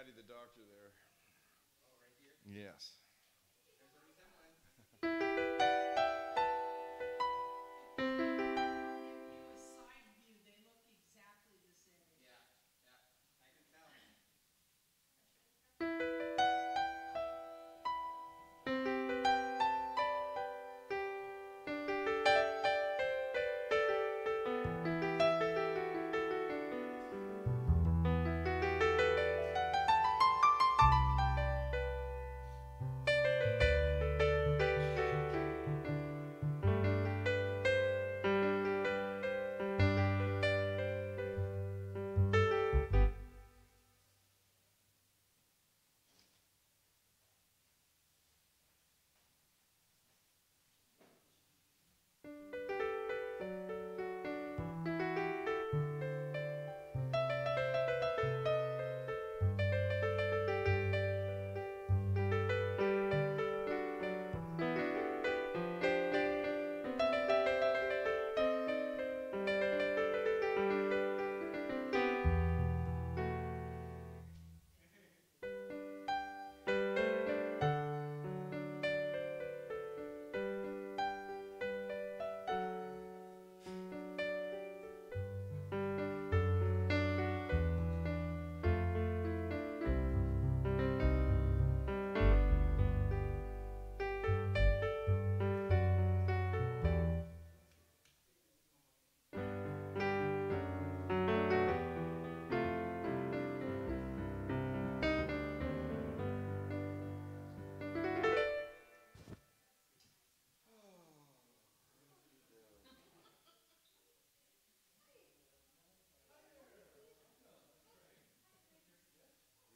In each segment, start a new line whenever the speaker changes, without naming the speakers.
Patty the doctor there. Yes.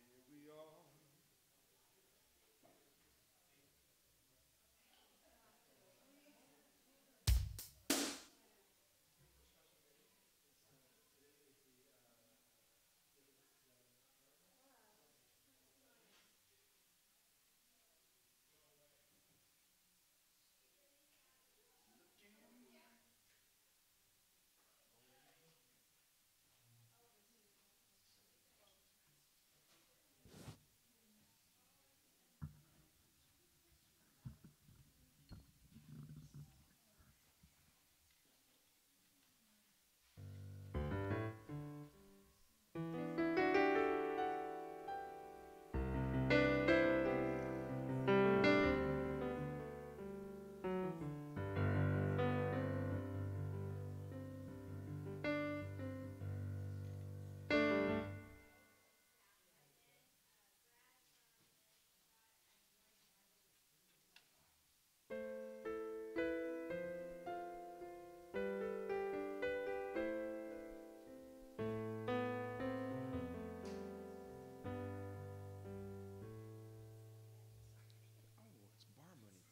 Here we are. Oh, it's bar money.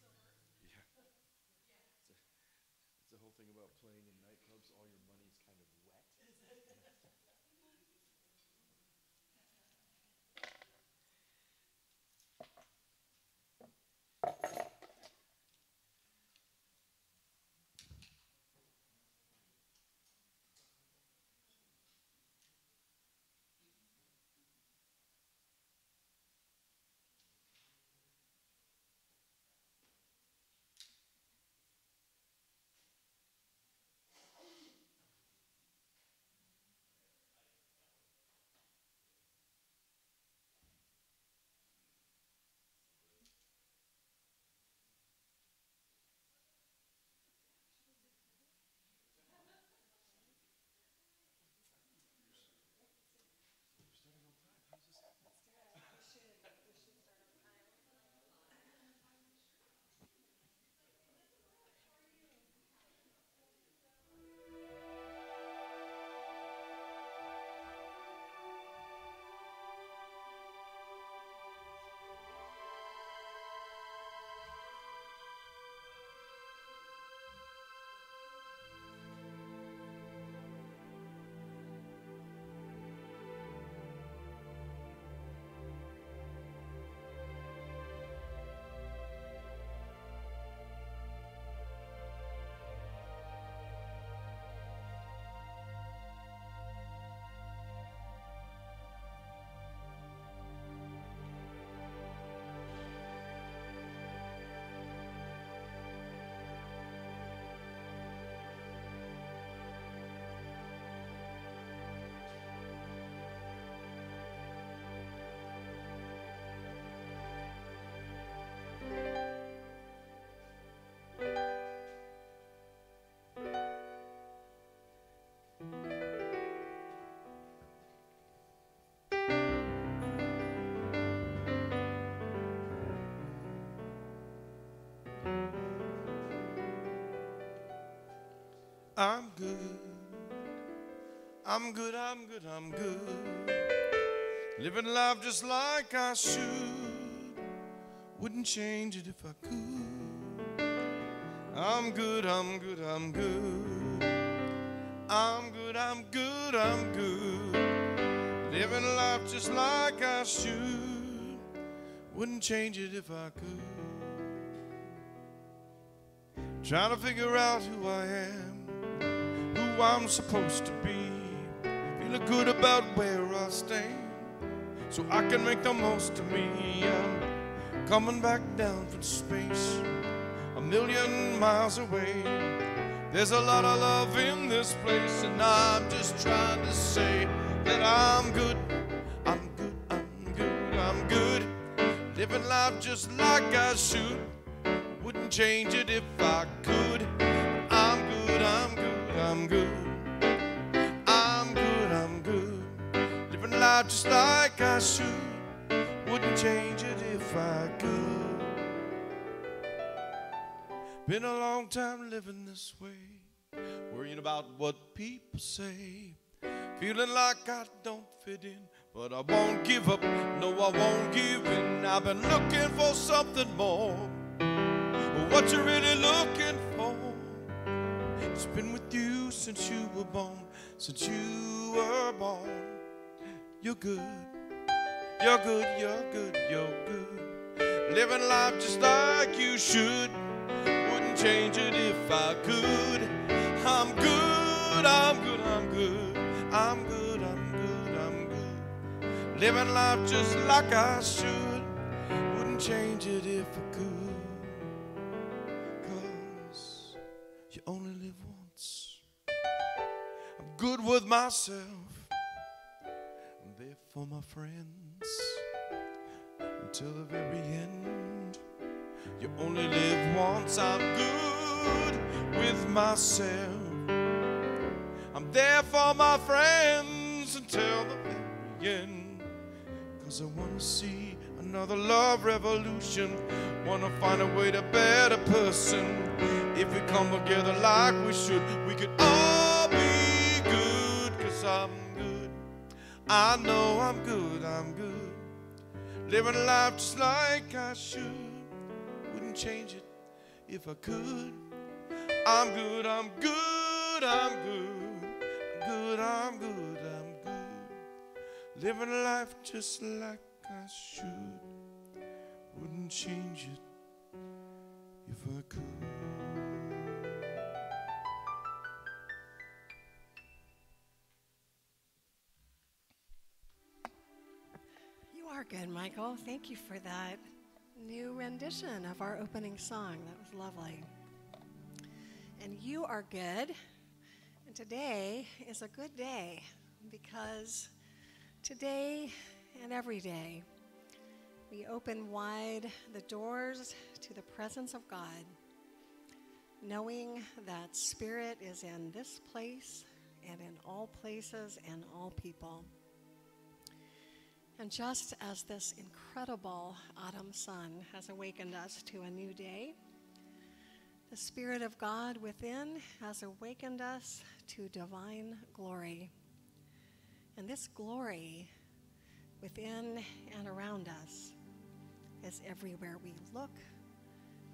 Yeah. It's, a, it's the whole thing about playing in nightclubs. All your money's kind of wet.
I'm good. I'm good, I'm good, I'm good. Living life just like I should. Wouldn't change it if I could. I'm good, I'm good, I'm good. I'm good, I'm good, I'm good. Living life just like I should. Wouldn't change it if I could. Trying to figure out who I am, who I'm supposed to be. Feeling good about where I stand, so I can make the most of me. I'm coming back down from space, a million miles away. There's a lot of love in this place, and I'm just trying to say that I'm good, I'm good, I'm good, I'm good. Living life just like I should. Wouldn't change it if I could. I'm good, I'm good, I'm good. I'm good, I'm good. Living life just like I should. Wouldn't change it if I could. Been a long time living this way, worrying about what people say. Feeling like I don't fit in, but I won't give up, no I won't give in. I've been looking for something more. What you really looking for? It's been with you since you were born, since you were born. You're good, you're good, you're good, you're good. Living life just like you should. Wouldn't change it if I could. I'm good, I'm good, I'm good. I'm good, I'm good, I'm good. Living life just like I should. Wouldn't change it if I could. You only live once. I'm good with myself. I'm there for my friends until the very end. You only live once. I'm good with myself. I'm there for my friends until the very end. 'Cause I want to see another love revolution. Want to find a way to better person. If we come together like we should, we could all be good. 'Cause I'm good. I know I'm good, I'm good. Living life just like I should. Wouldn't change it if I could. I'm good, I'm good, I'm good. I'm good, I'm good, I'm good. Living life just like I should. Wouldn't change it if I could.
You are good, Michael. Thank you for that new rendition of our opening song. That was lovely. And you are good. And today is a good day because today and every day we open wide the doors to the presence of God, knowing that Spirit is in this place and in all places and all people. And just as this incredible autumn sun has awakened us to a new day, the Spirit of God within has awakened us to divine glory. And this glory within and around us is everywhere we look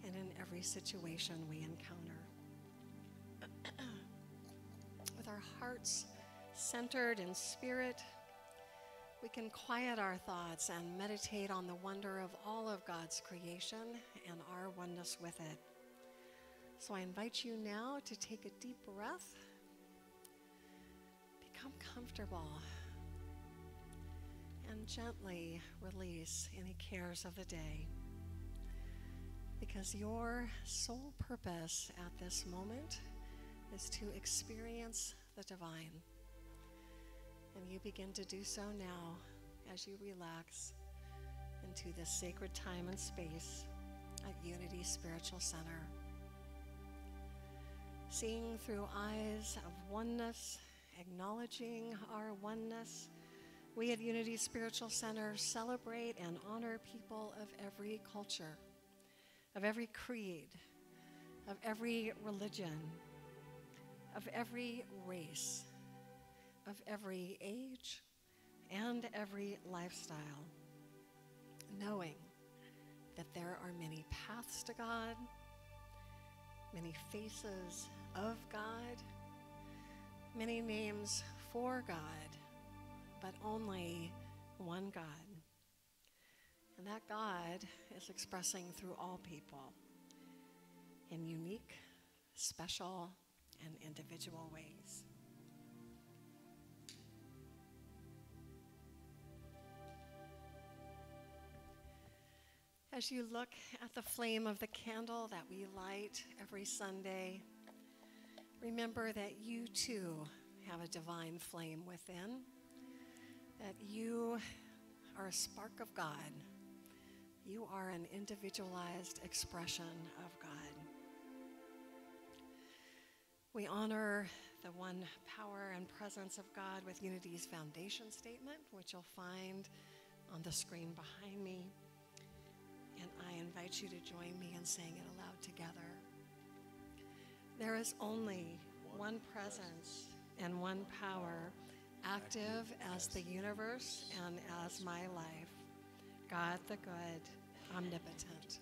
and in every situation we encounter. With our hearts centered in Spirit, we can quiet our thoughts and meditate on the wonder of all of God's creation and our oneness with it. So I invite you now to take a deep breath, become comfortable, and gently release any cares of the day. Because your sole purpose at this moment is to experience the divine. And you begin to do so now as you relax into this sacred time and space at Unity Spiritual Center. Seeing through eyes of oneness, acknowledging our oneness, we at Unity Spiritual Center celebrate and honor people of every culture, of every creed, of every religion, of every race, of every age, and every lifestyle, knowing that there are many paths to God, many faces of God, many names for God, but only one God. And that God is expressing through all people in unique, special, and individual ways. As you look at the flame of the candle that we light every Sunday, remember that you too have a divine flame within, that you are a spark of God. You are an individualized expression of God. We honor the one power and presence of God with Unity's foundation statement, which you'll find on the screen behind me. And I invite you to join me in saying it aloud together. There is only one presence and one power, active as the universe and as my life, God the good, omnipotent.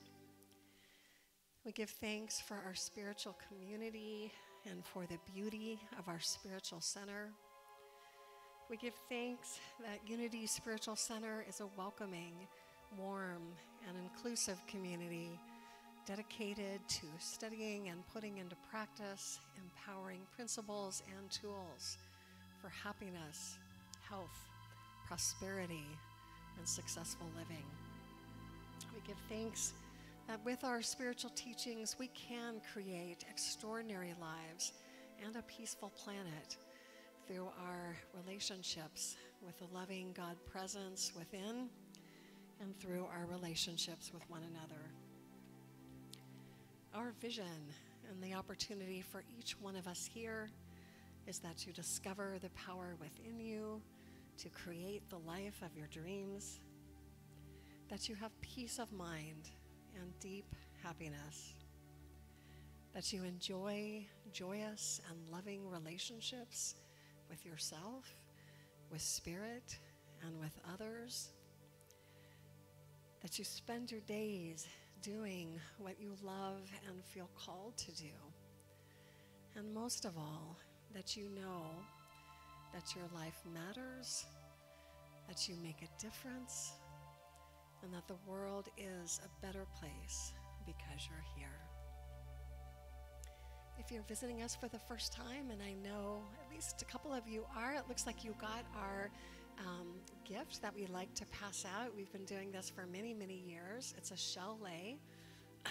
We give thanks for our spiritual community and for the beauty of our spiritual center. We give thanks that Unity Spiritual Center is a welcoming, warm, and inclusive community dedicated to studying and putting into practice empowering principles and tools for happiness, health, prosperity, and successful living. We give thanks that with our spiritual teachings, we can create extraordinary lives and a peaceful planet through our relationships with the loving God presence within and through our relationships with one another. Our vision and the opportunity for each one of us here is that you discover the power within you to create the life of your dreams, that you have peace of mind and deep happiness, that you enjoy joyous and loving relationships with yourself, with spirit, and with others, that you spend your days doing what you love and feel called to do, and most of all, that you know that your life matters, that you make a difference, and that the world is a better place because you're here. If you're visiting us for the first time, and I know at least a couple of you are, it looks like you got our gift that we like to pass out. We've been doing this for many, many years. It's a chalet.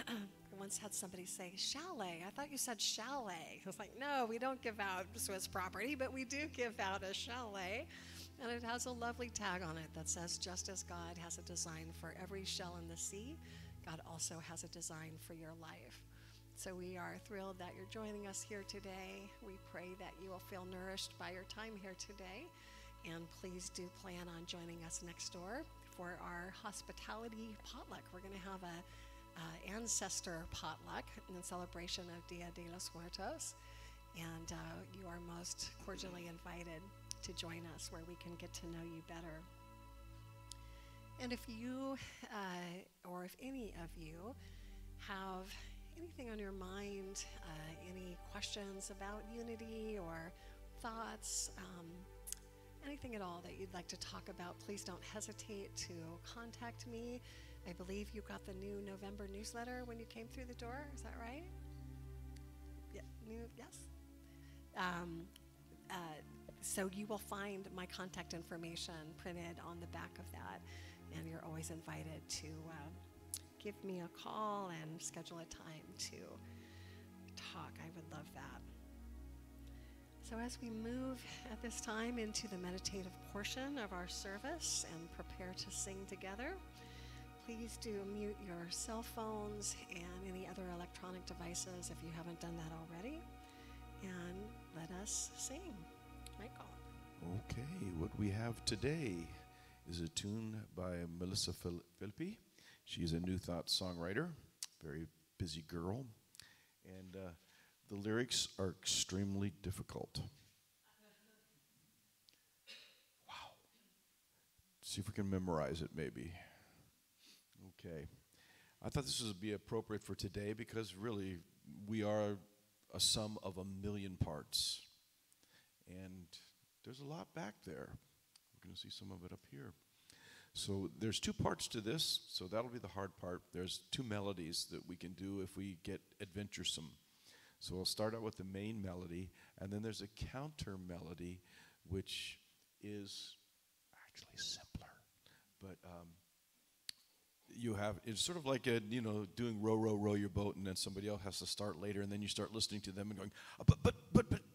I once had somebody say, chalet. I thought you said chalet. I was like, no, we don't give out Swiss property, but we do give out a chalet. And it has a lovely tag on it that says, just as God has a design for every shell in the sea, God also has a design for your life. So we are thrilled that you're joining us here today. We pray that you will feel nourished by your time here today. And please do plan on joining us next door for our hospitality potluck. We're going to have a ancestor potluck in celebration of Dia de los Muertos. And you are most cordially invited to join us where we can get to know you better. And if you, or if any of you, have anything on your mind, any questions about Unity or thoughts, anything at all that you'd like to talk about, please don't hesitate to contact me. I believe you got the new November newsletter when you came through the door. Is that right? Yeah, yes? So you will find my contact information printed on the back of that, and you're always invited to give me a call and schedule a time to talk. I would love that. So as we move at this time into the meditative portion of our service and prepare to sing together, please do mute your cell phones and any other electronic devices if you haven't done that already, and let us sing. Michael.
Okay, what we have today is a tune by Melissa Philippi. She's a New Thought songwriter, very busy girl. And The lyrics are extremely difficult. Wow. See if we can memorize it, maybe. Okay. I thought this would be appropriate for today because really we are a sum of a million parts. And there's a lot back there. We're going to see some of it up here. So there's two parts to this, so that'll be the hard part. There's two melodies that we can do if we get adventuresome. So we'll start out with the main melody, and then there's a counter melody, which is actually simpler. But it's sort of like doing row, row, row your boat, and then somebody else has to start later, and then you start listening to them and going, but,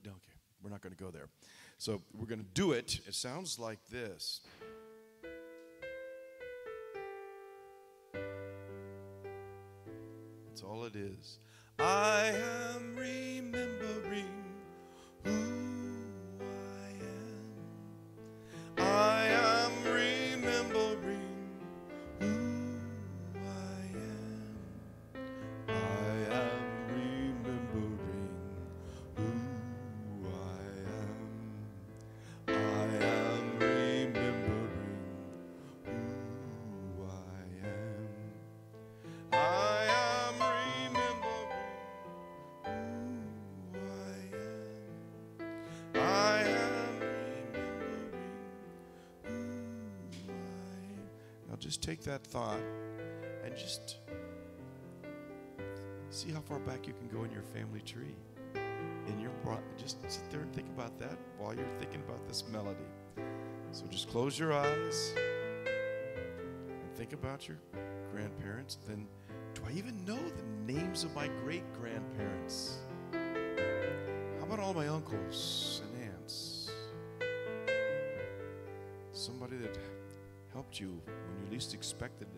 no, okay, we're not going to go there. So we're going to do it. It sounds like this. That's all it is. I am remembering who I am. I am remembering who I am. I am remembering who I am. I am remembering who I am. I am remembering who I am. I am remembering who I am. Now just take that thought and just see how far back you can go in your family tree. Just sit there and think about that while you're thinking about this melody. So just close your eyes and think about your grandparents. Then, do I even know the names of my great-grandparents? How about all my uncles and aunts? Somebody that helped you when you least expected it.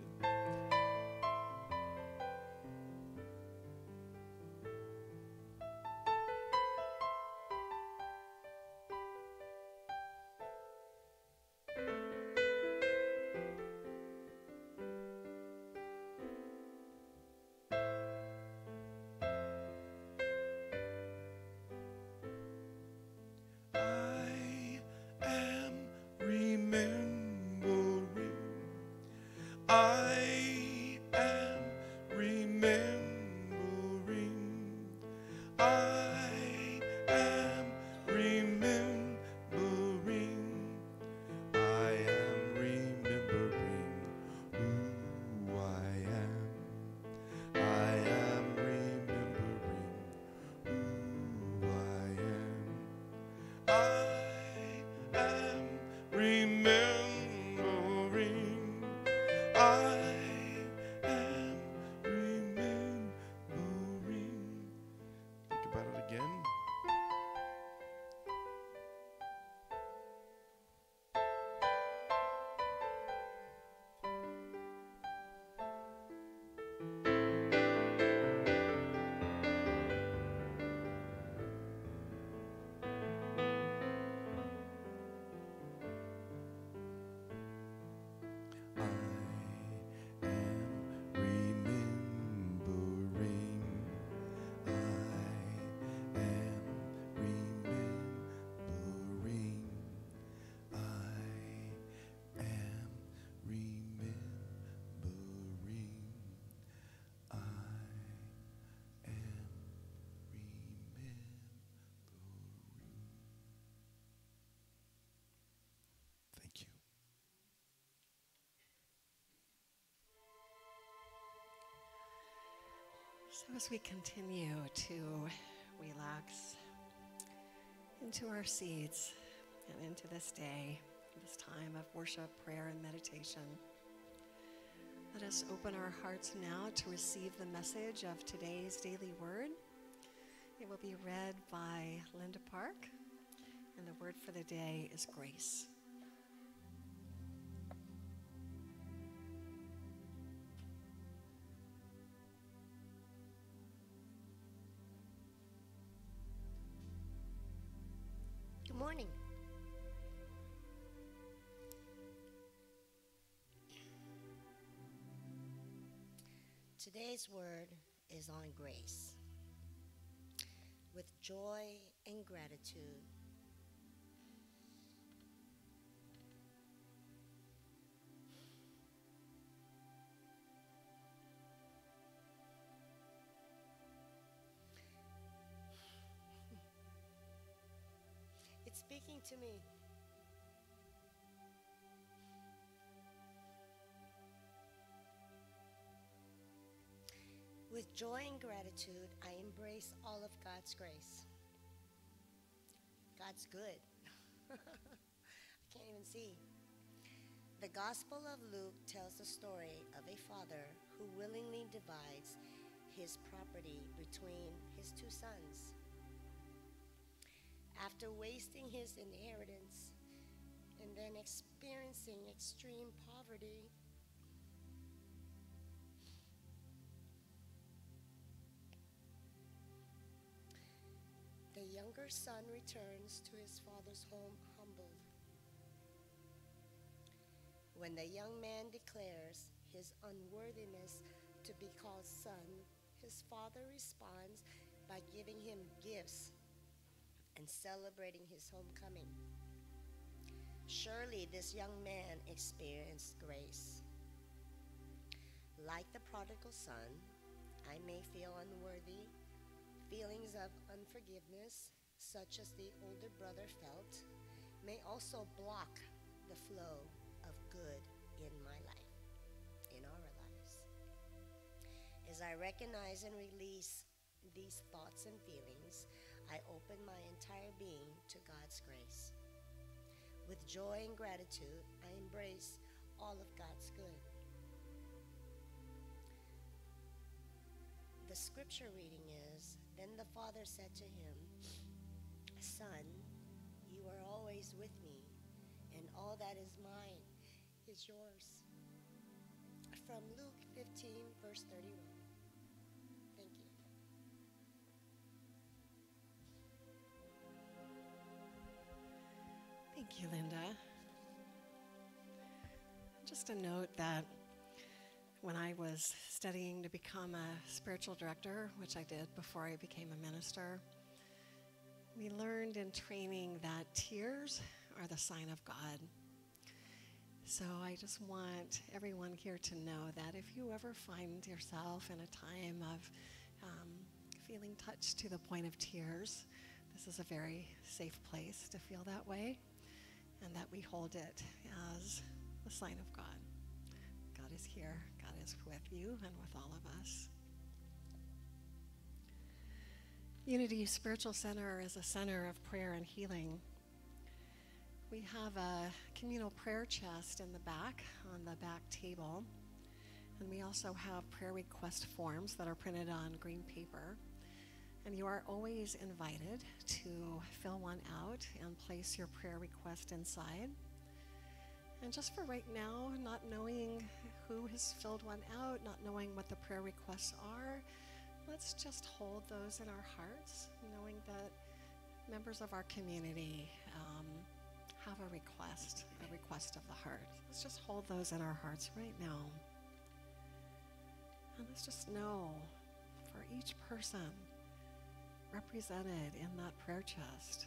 So as we continue to relax into our seats and into this day, this time of worship, prayer, and meditation, let us open our hearts now to receive the message of today's daily word. It will be read by Linda Park, and the word for the day is grace.
Good morning. Today's word is on grace. joy and gratitude. It's speaking to me. With joy and gratitude, I embrace all of God's grace. God's good. I can't even see. The Gospel of Luke tells the story of a father who willingly divides his property between his two sons. After wasting his inheritance and then experiencing extreme poverty, the younger son returns to his father's home humbled. When the young man declares his unworthiness to be called son, his father responds by giving him gifts and celebrating his homecoming. Surely this young man experienced grace. Like the prodigal son, I may feel unworthy. Feelings of unforgiveness, such as the older brother felt, may also block the flow of good in my life, in our lives. As I recognize and release these thoughts and feelings, I open my entire being to God's grace. With joy and gratitude, I embrace all of God's good. The scripture reading is, "Then the father said to him, 'Son, you are always with me, and all that is mine is yours.'" From Luke 15, verse 31. Thank you.
Thank you, Linda. Just a note that when I was studying to become a spiritual director, which I did before I became a minister, we learned in training that tears are the sign of God. So I just want everyone here to know that if you ever find yourself in a time of feeling touched to the point of tears, this is a very safe place to feel that way, and that we hold it as a sign of God. God is here. God is with you and with all of us. Unity Spiritual Center is a center of prayer and healing. We have a communal prayer chest in the back, on the back table. And we also have prayer request forms that are printed on green paper. And you are always invited to fill one out and place your prayer request inside. And just for right now, not knowing who has filled one out, not knowing what the prayer requests are, let's just hold those in our hearts, knowing that members of our community have a request of the heart. Let's just hold those in our hearts right now. And let's just know for each person represented in that prayer chest,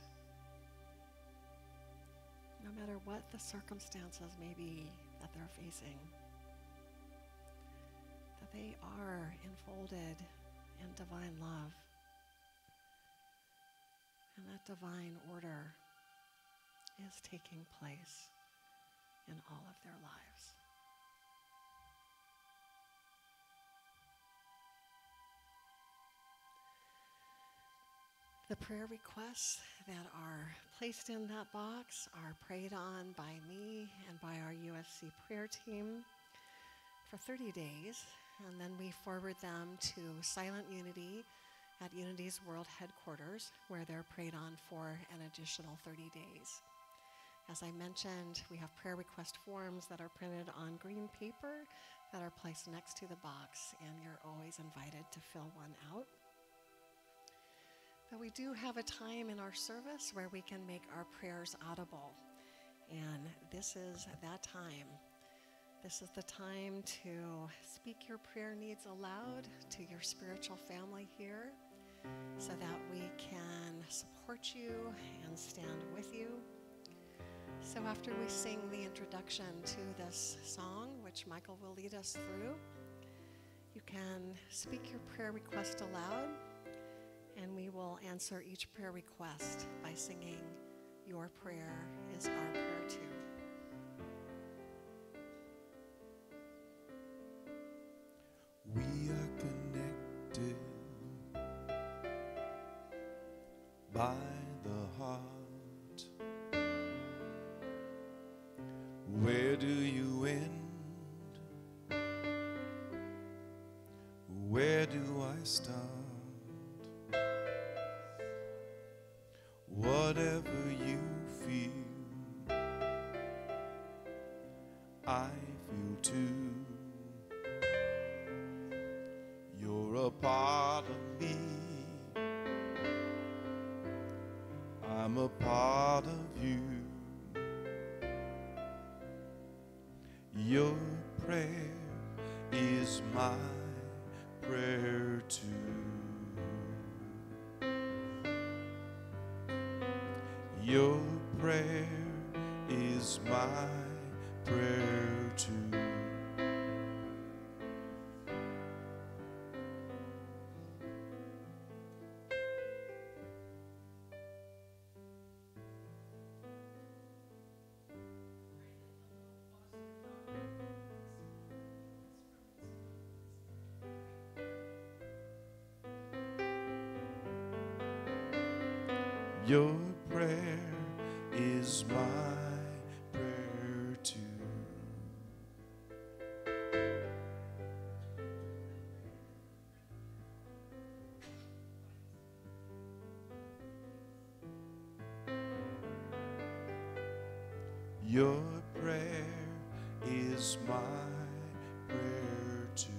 no matter what the circumstances may be that they're facing, that they are enfolded in divine love, and that divine order is taking place in all of their lives. The prayer requests that are placed in that box are prayed on by me and by our USC prayer team for 30 days, and then we forward them to Silent Unity at Unity's World Headquarters, where they're prayed on for an additional 30 days. As I mentioned, we have prayer request forms that are printed on green paper that are placed next to the box, and you're always invited to fill one out. But we do have a time in our service where we can make our prayers audible, and this is that time. This is the time to speak your prayer needs aloud to your spiritual family here, so that we can support you and stand with you. So after we sing the introduction to this song, which Michael will lead us through, you can speak your prayer request aloud, and we will answer each prayer request by singing "Your Prayer is Our Prayer Too."
We are connected by the heart. Where do you end? Where do I start? Whatever you feel, I feel too. You're a part of me, I'm a part of you. Your prayer is my prayer too. Your prayer is my prayer too. Your prayer is my prayer too. Your prayer is my prayer too.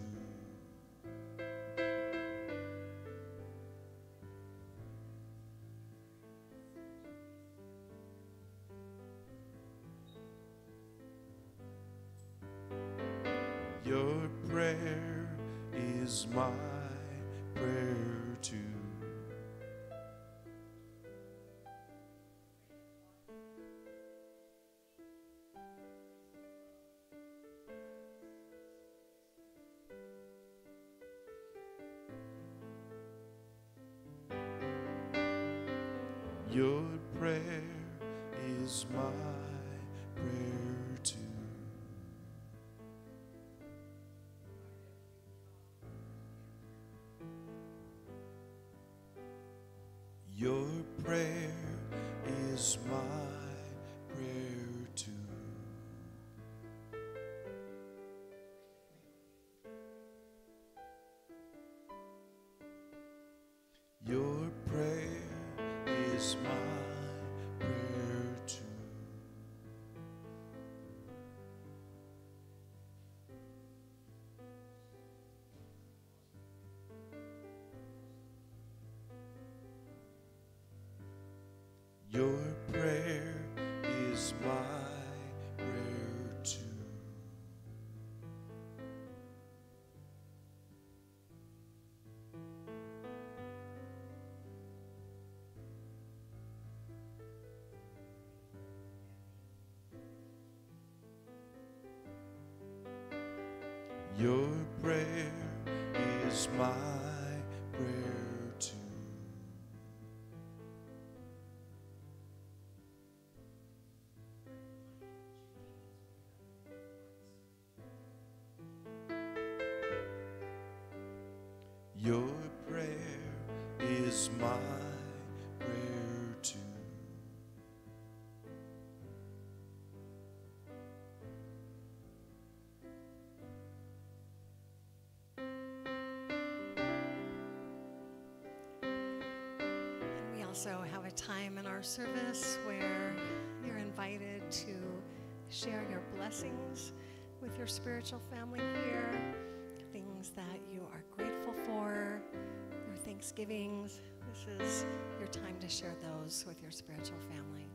Your prayer is my prayer too. Your prayer is my prayer too. Your prayer is my prayer too. Your prayer is my prayer too. Your prayer is my prayer too. Your prayer is my prayer too. Your prayer is my prayer too.
And we also have a time in our service where you're invited to share your blessings with your spiritual family here, things that you are grateful for, your Thanksgivings. This is your time to share those with your spiritual family.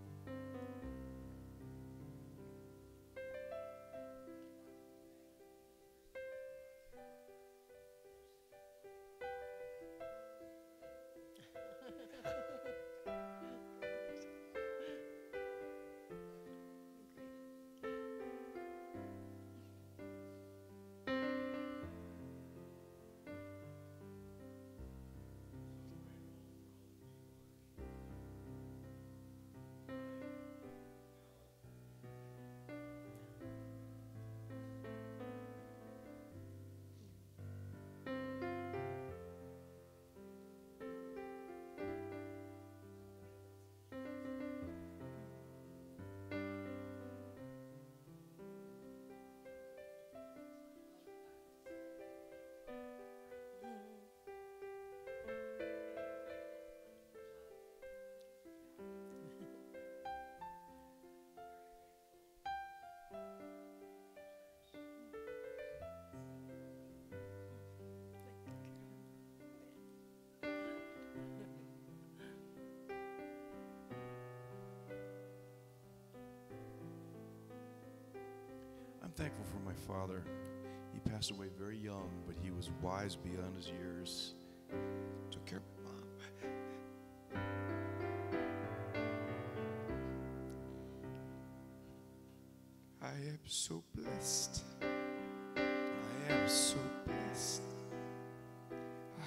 thankful for my father. He passed away very young, but he was wise beyond his years. Took care of my mom. I am so blessed. I am so blessed.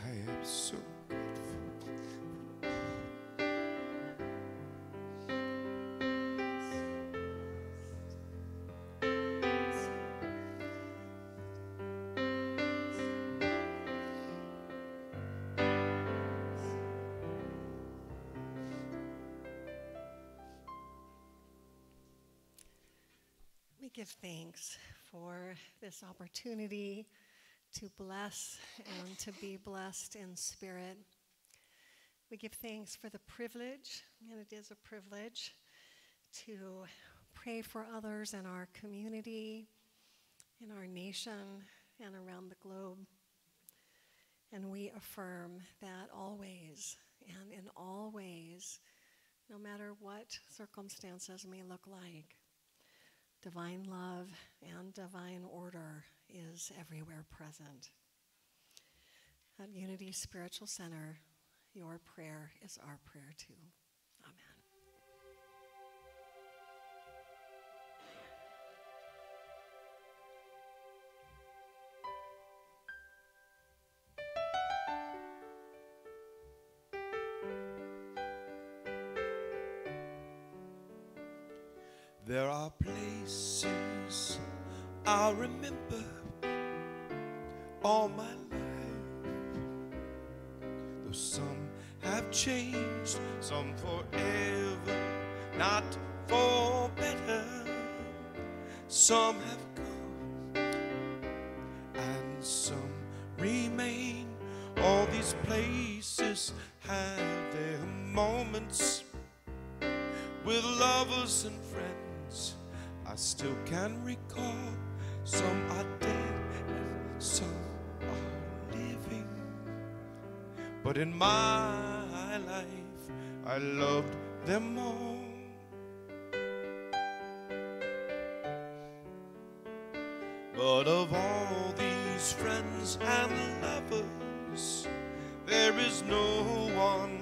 I am so grateful.
We give thanks for this opportunity to bless and to be blessed in spirit. We give thanks for the privilege, and it is a privilege, to pray for others in our community, in our nation, and around the globe. And we affirm that always and in all ways, no matter what circumstances may look like, divine love and divine order is everywhere present. At Unity Spiritual Center, your prayer is our prayer too. Amen.
There are places I'll remember all my life. Though some have changed, some forever, not for better. Some have gone and some remain. All these places have their moments with lovers and friends. I still can recall. Some are dead and some are living. But in my life, I loved them all. But of all these friends and lovers, there is no one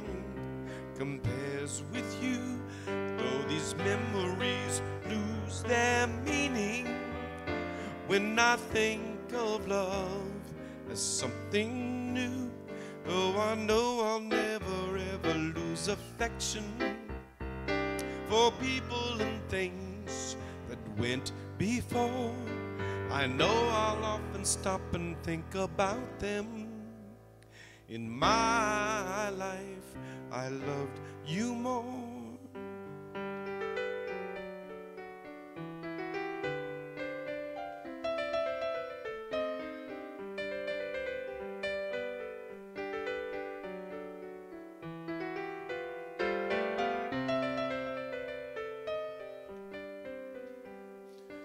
compares with you. Though these memories lose their meaning when I think of love as something new. Though I know I'll never ever lose affection for people and things that went before, I know I'll often stop and think about them. In my life, I loved you more.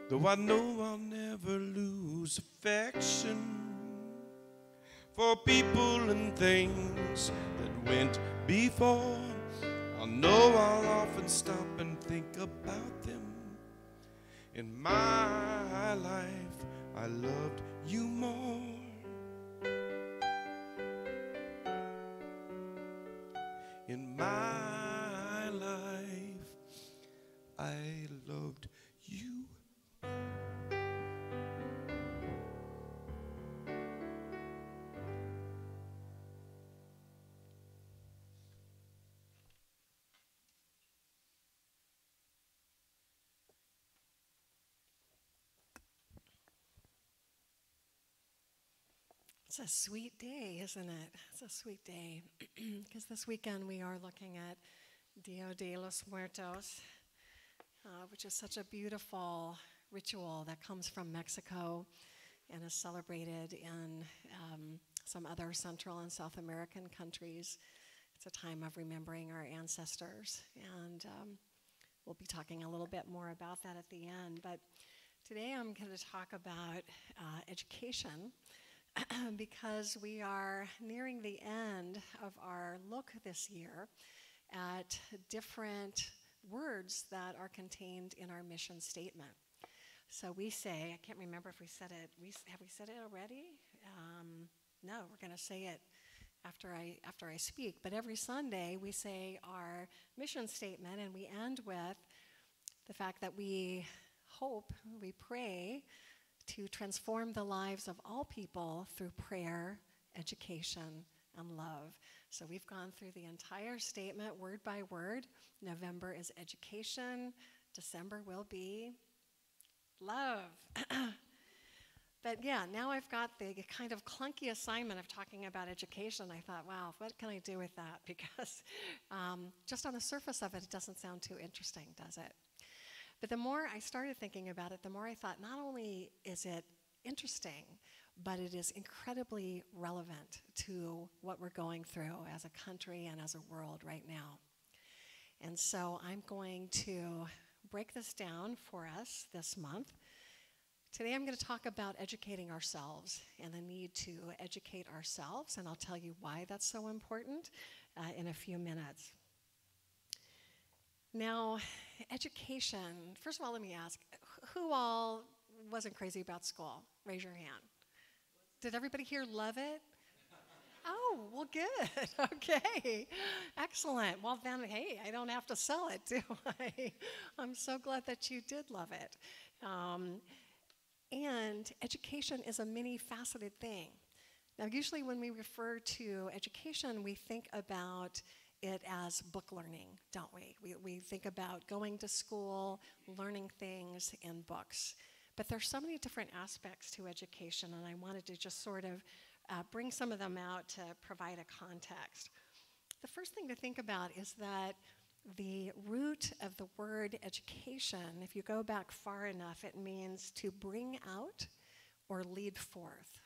Though I know I'll never lose affection for people and things that went before, I know I'll often stop and think about them. In my life, I loved you more. In my life, I loved you.
It's a sweet day, isn't it? It's a sweet day. Because this weekend we are looking at Dia de los Muertos, which is such a beautiful ritual that comes from Mexico and is celebrated in some other Central and South American countries. It's a time of remembering our ancestors, and we'll be talking a little bit more about that at the end. But today I'm going to talk about education, because we are nearing the end of our look this year at different words that are contained in our mission statement. So we say, I can't remember if we said it. Have we said it already? No, we're going to say it after I speak. But every Sunday we say our mission statement, and we end with the fact that we hope, we pray to transform the lives of all people through prayer, education, and love. So we've gone through the entire statement word by word. November is education. December will be love. But yeah, now I've got the kind of clunky assignment of talking about education. I thought, wow, what can I do with that? Because just on the surface of it, it doesn't sound too interesting, does it? But the more I started thinking about it, the more I thought not only is it interesting, but it is incredibly relevant to what we're going through as a country and as a world right now. And so I'm going to break this down for us this month. Today I'm going to talk about educating ourselves and the need to educate ourselves, and I'll tell you why that's so important in a few minutes. Now, education, first of all, let me ask, who all wasn't crazy about school? Raise your hand. Did everybody here love it? Oh, well, good. Okay. Excellent. Well, then, hey, I don't have to sell it, do I? I'm so glad that you did love it. And education is a many-faceted thing. Now, usually when we refer to education, we think about it as book learning, don't we? We think about going to school, learning things in books. But there's so many different aspects to education, and I wanted to just sort of bring some of them out to provide a context. The first thing to think about is that the root of the word education, if you go back far enough, it means to bring out or lead forth.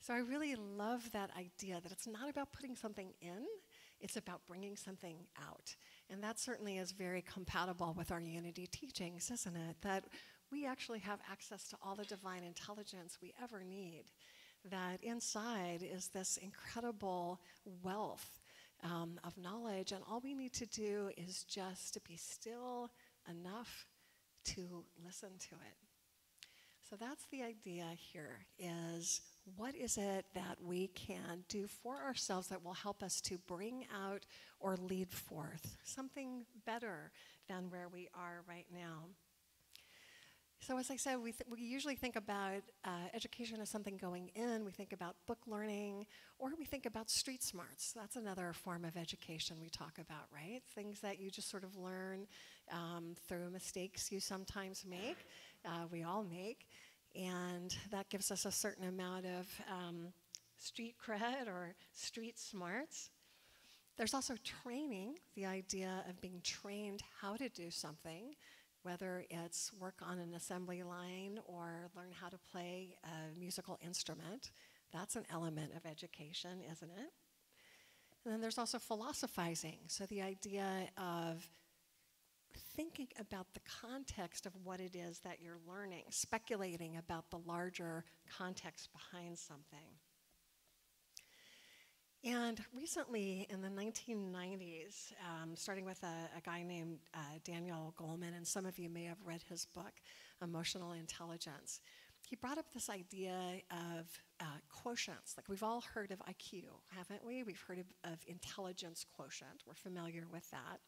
So I really love that idea that it's not about putting something in, it's about bringing something out. And that certainly is very compatible with our unity teachings, isn't it? That we actually have access to all the divine intelligence we ever need. That inside is this incredible wealth of knowledge, and all we need to do is just to be still enough to listen to it. So that's the idea here, is what is it that we can do for ourselves that will help us to bring out or lead forth something better than where we are right now. So as I said, we usually think about education as something going in. We think about book learning, or we think about street smarts. That's another form of education we talk about, right? Things that you just sort of learn through mistakes you sometimes make, we all make, and that gives us a certain amount of street cred or street smarts. There's also training, the idea of being trained how to do something, whether it's work on an assembly line or learn how to play a musical instrument. That's an element of education, isn't it? And then there's also philosophizing, so the idea of thinking about the context of what it is that you're learning, speculating about the larger context behind something. And recently, in the 1990s, starting with a guy named Daniel Goleman, and some of you may have read his book, Emotional Intelligence, he brought up this idea of quotients. Like, we've all heard of IQ, haven't we? We've heard of intelligence quotient. We're familiar with that.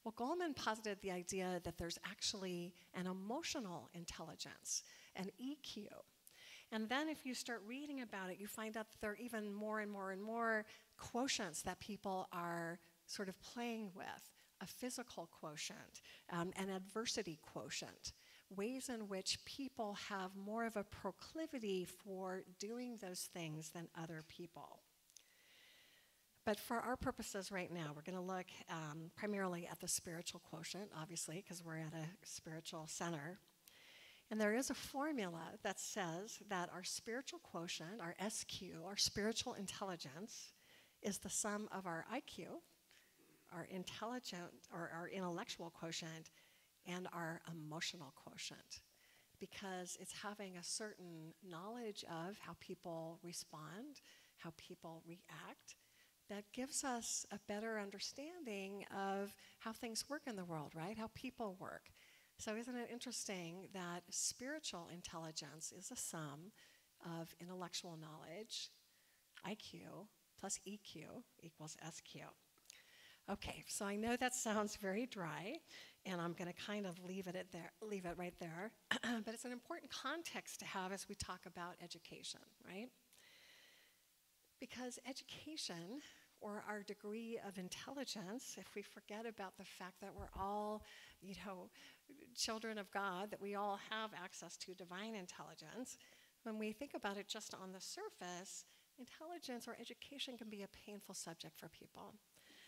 Well, Goleman posited the idea that there's actually an emotional intelligence, an EQ. And then if you start reading about it, you find out that there are even more and more and more quotients that people are sort of playing with. A physical quotient, an adversity quotient, ways in which people have more of a proclivity for doing those things than other people. But for our purposes right now, we're going to look primarily at the spiritual quotient, obviously, because we're at a spiritual center. And there is a formula that says that our spiritual quotient, our SQ, our spiritual intelligence, is the sum of our IQ, our intelligent or our intellectual quotient, and our emotional quotient, because it's having a certain knowledge of how people respond, how people react, that gives us a better understanding of how things work in the world, right? How people work. So isn't it interesting that spiritual intelligence is a sum of intellectual knowledge, IQ, plus EQ equals SQ. Okay, so I know that sounds very dry, and I'm going to kind of leave it right there. But it's an important context to have as we talk about education, right? Because education, or our degree of intelligence, if we forget about the fact that we're all, children of God, that we all have access to divine intelligence, when we think about it just on the surface, intelligence or education can be a painful subject for people.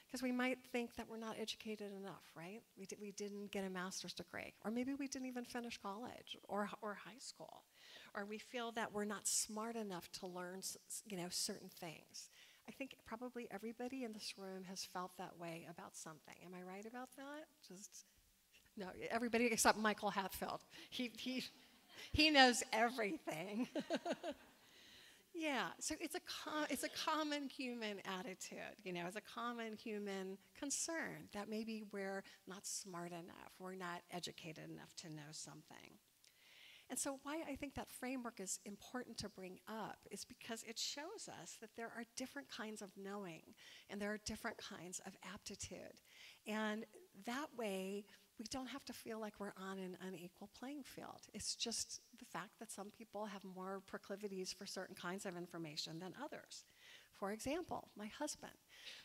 Because we might think that we're not educated enough, right? We didn't get a master's degree, or maybe we didn't even finish college or high school, or we feel that we're not smart enough to learn, certain things. I think probably everybody in this room has felt that way about something. Am I right about that? No, everybody except Michael Hatfield. He knows everything. Yeah, so it's a common human attitude, it's a common human concern that maybe we're not smart enough, we're not educated enough to know something. And so why I think that framework is important to bring up is because it shows us that there are different kinds of knowing and there are different kinds of aptitude. And that way, we don't have to feel like we're on an unequal playing field. It's just the fact that some people have more proclivities for certain kinds of information than others. For example, my husband.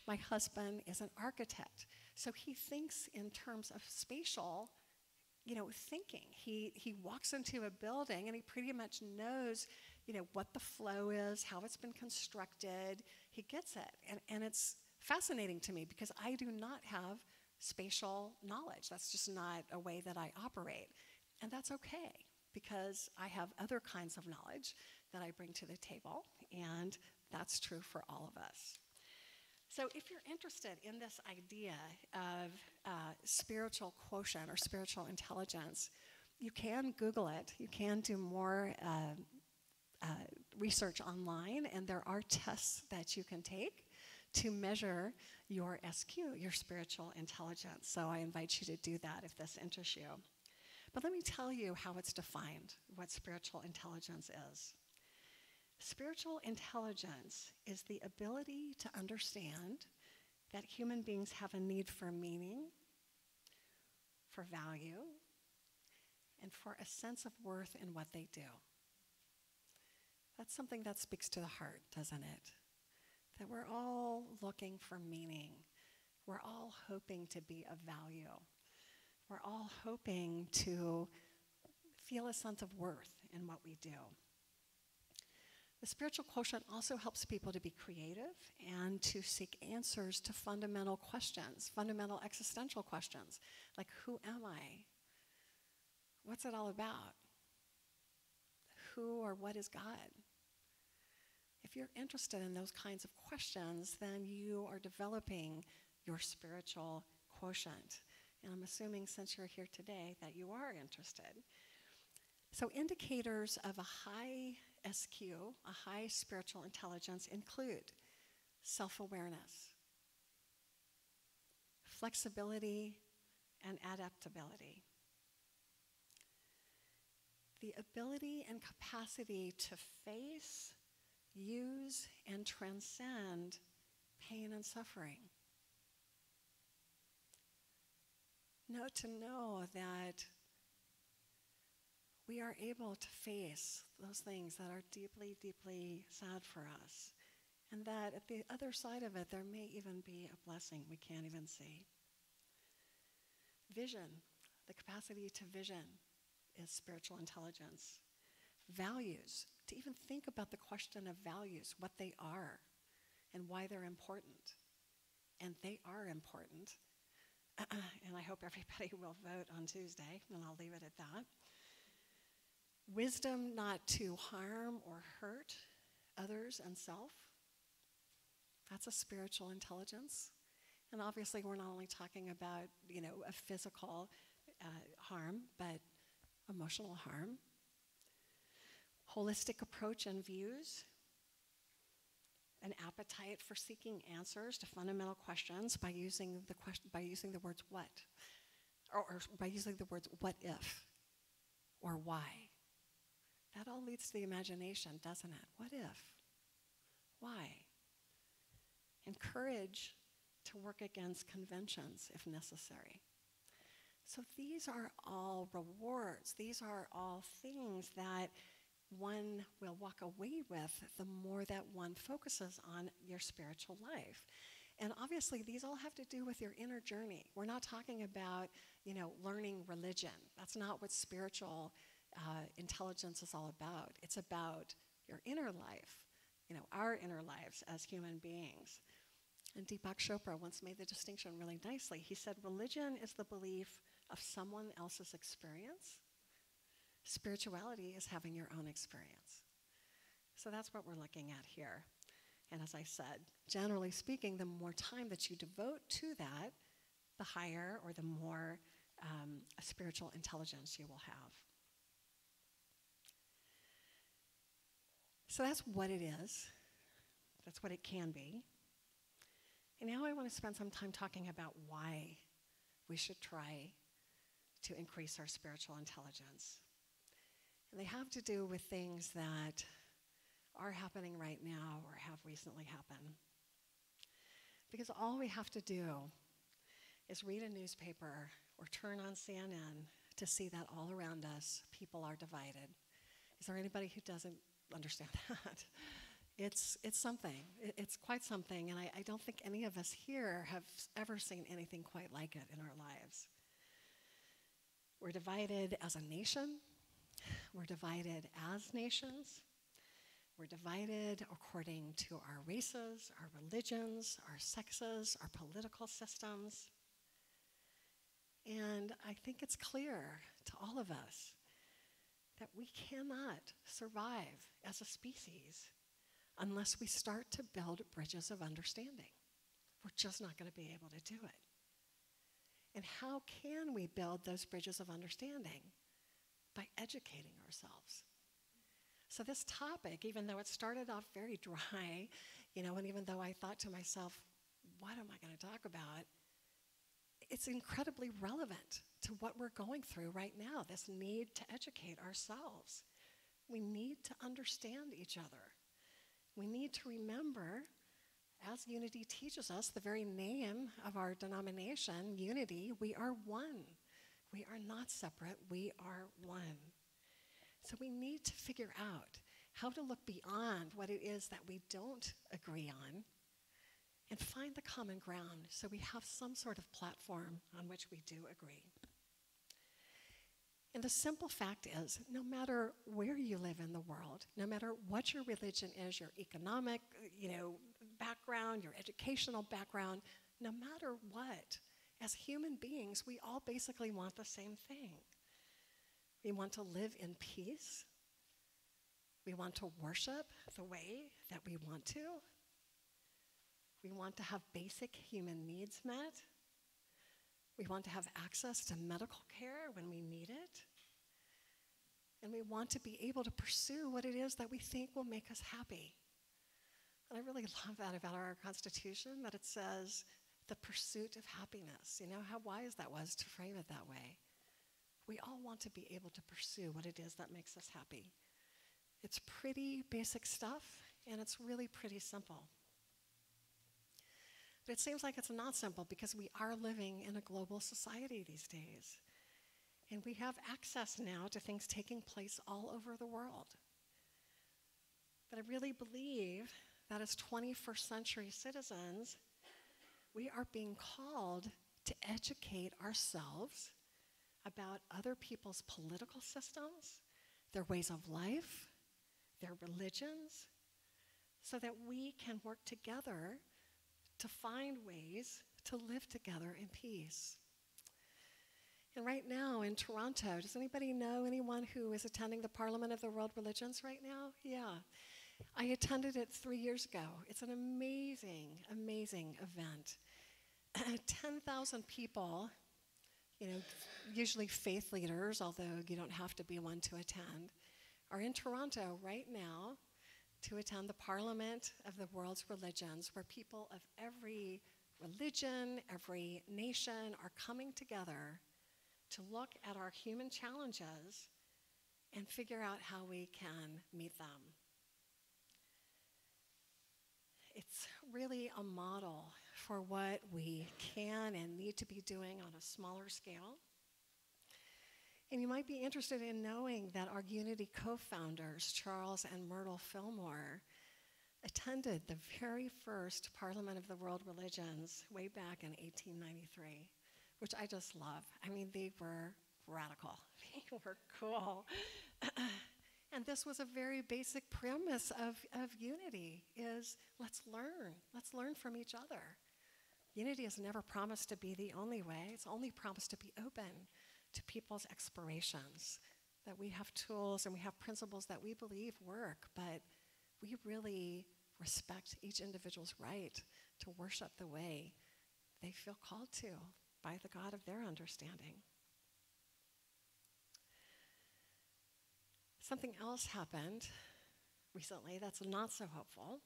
My husband is an architect, so he thinks in terms of spatial thinking. He walks into a building and he pretty much knows, what the flow is, how it's been constructed. He gets it. And it's fascinating to me because I do not have spatial knowledge. That's just not a way that I operate. And that's okay because I have other kinds of knowledge that I bring to the table, and that's true for all of us. So if you're interested in this idea of spiritual quotient or spiritual intelligence, you can Google it. You can do more research online, and there are tests that you can take to measure your SQ, your spiritual intelligence. So I invite you to do that if this interests you. But let me tell you how it's defined, what spiritual intelligence is. Spiritual intelligence is the ability to understand that human beings have a need for meaning, for value, and for a sense of worth in what they do. That's something that speaks to the heart, doesn't it? That we're all looking for meaning. We're all hoping to be of value. We're all hoping to feel a sense of worth in what we do. The spiritual quotient also helps people to be creative and to seek answers to fundamental questions, fundamental existential questions, like who am I? What's it all about? Who or what is God? If you're interested in those kinds of questions, then you are developing your spiritual quotient. And I'm assuming since you're here today that you are interested. So indicators of a high SQ, a high spiritual intelligence, include self-awareness, flexibility, and adaptability. The ability and capacity to face, use, and transcend pain and suffering. To know that we are able to face those things that are deeply, deeply sad for us, and that at the other side of it, there may even be a blessing we can't even see. Vision, the capacity to vision, is spiritual intelligence. Values, to even think about the question of values, what they are, and why they're important. And they are important. And I hope everybody will vote on Tuesday, and I'll leave it at that. Wisdom not to harm or hurt others and self. That's a spiritual intelligence. And obviously we're not only talking about, a physical harm, but emotional harm. Holistic approach and views. An appetite for seeking answers to fundamental questions by using the words what, or by using the words what if or why. That all leads to the imagination, doesn't it? What if? Why? And courage to work against conventions if necessary. So these are all rewards. These are all things that one will walk away with the more that one focuses on your spiritual life. And obviously, these all have to do with your inner journey. We're not talking about, learning religion. That's not what spiritual intelligence is all about. It's about your inner life, our inner lives as human beings. And Deepak Chopra once made the distinction really nicely. He said, religion is the belief of someone else's experience. Spirituality is having your own experience. So that's what we're looking at here. And as I said, generally speaking, the more time that you devote to that, the higher or the more spiritual intelligence you will have. So that's what it is. That's what it can be. And now I want to spend some time talking about why we should try to increase our spiritual intelligence. And they have to do with things that are happening right now or have recently happened. Because all we have to do is read a newspaper or turn on CNN to see that all around us, people are divided. Is there anybody who doesn't understand that? It's something. It's quite something, and I don't think any of us here have ever seen anything quite like it in our lives. We're divided as a nation. We're divided as nations. We're divided according to our races, our religions, our sexes, our political systems. And I think it's clear to all of us that we cannot survive as a species unless we start to build bridges of understanding. We're just not going to be able to do it. And how can we build those bridges of understanding? By educating ourselves. So this topic, even though it started off very dry, and even though I thought to myself, what am I going to talk about? It's incredibly relevant to what we're going through right now, this need to educate ourselves. We need to understand each other. We need to remember, as unity teaches us, the very name of our denomination, unity, we are one. We are not separate, we are one. So we need to figure out how to look beyond what it is that we don't agree on and find the common ground so we have some sort of platform on which we do agree. And the simple fact is, no matter where you live in the world, no matter what your religion is, your economic, background, your educational background, no matter what, as human beings, we all basically want the same thing. We want to live in peace. We want to worship the way that we want to. We want to have basic human needs met. We want to have access to medical care when we need it. And we want to be able to pursue what it is that we think will make us happy. And I really love that about our Constitution, that it says the pursuit of happiness. How wise that was to frame it that way. We all want to be able to pursue what it is that makes us happy. It's pretty basic stuff, and it's really pretty simple. But it seems like it's not simple because we are living in a global society these days. And we have access now to things taking place all over the world. But I really believe that as 21st century citizens, we are being called to educate ourselves about other people's political systems, their ways of life, their religions, so that we can work together to find ways to live together in peace. And right now in Toronto, does anybody know anyone who is attending the Parliament of the World Religions right now? Yeah. I attended it 3 years ago. It's an amazing, amazing event. 10,000 people, usually faith leaders, although you don't have to be one to attend, are in Toronto right now to attend the Parliament of the World's Religions, where people of every religion, every nation are coming together to look at our human challenges and figure out how we can meet them. It's really a model for what we can and need to be doing on a smaller scale. And you might be interested in knowing that our Unity co-founders, Charles and Myrtle Fillmore, attended the very first Parliament of the World Religions way back in 1893, which I just love. I mean, they were radical. They were cool. And this was a very basic premise of unity, is let's learn from each other. Unity is never promised to be the only way. It's only promised to be open to people's explorations, that we have tools and we have principles that we believe work, but we really respect each individual's right to worship the way they feel called to by the God of their understanding. Something else happened recently that's not so hopeful,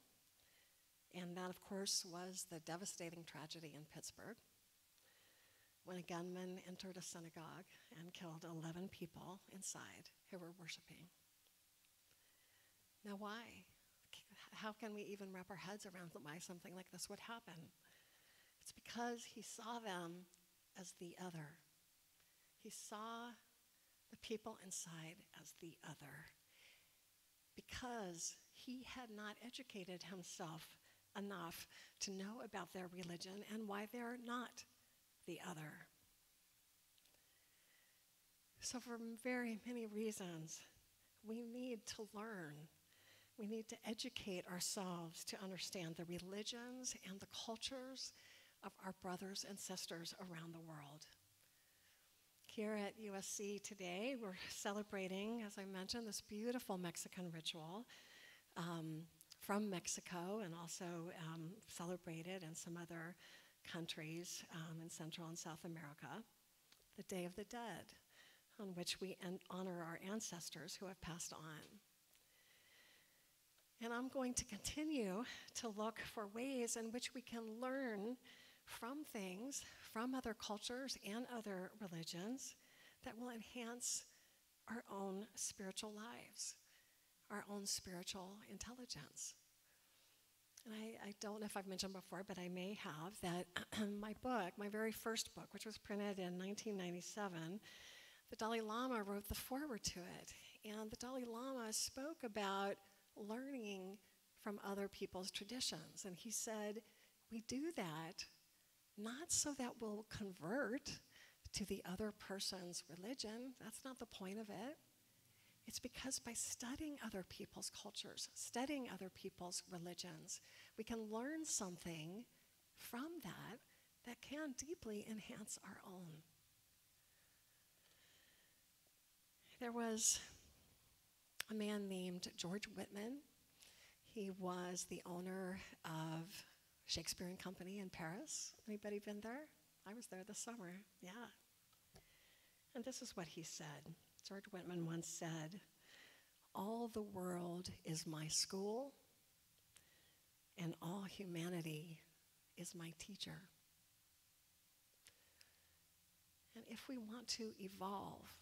and that, of course, was the devastating tragedy in Pittsburgh when a gunman entered a synagogue and killed 11 people inside who were worshiping. Now, why? How can we even wrap our heads around why something like this would happen? It's because he saw them as the other. He saw the people inside as the other, because he had not educated himself enough to know about their religion and why they're not the other. So for very many reasons, we need to learn. We need to educate ourselves to understand the religions and the cultures of our brothers and sisters around the world. Here at USC today, we're celebrating, as I mentioned, this beautiful Mexican ritual from Mexico, and also celebrated in some other countries in Central and South America, the Day of the Dead, on which we honor our ancestors who have passed on. And I'm going to continue to look for ways in which we can learn from things, from other cultures and other religions, that will enhance our own spiritual lives, our own spiritual intelligence. And I don't know if I've mentioned before, but I may have, that my book, my very first book, which was printed in 1997, the Dalai Lama wrote the foreword to it. And the Dalai Lama spoke about learning from other people's traditions. And he said, we do that not so that we'll convert to the other person's religion. That's not the point of it. It's because by studying other people's cultures, studying other people's religions, we can learn something from that can deeply enhance our own. There was a man named George Whitman. He was the owner of Shakespeare and Company in Paris. Anybody been there? I was there this summer, yeah. And this is what he said. George Whitman once said, "All the world is my school, and all humanity is my teacher." And if we want to evolve,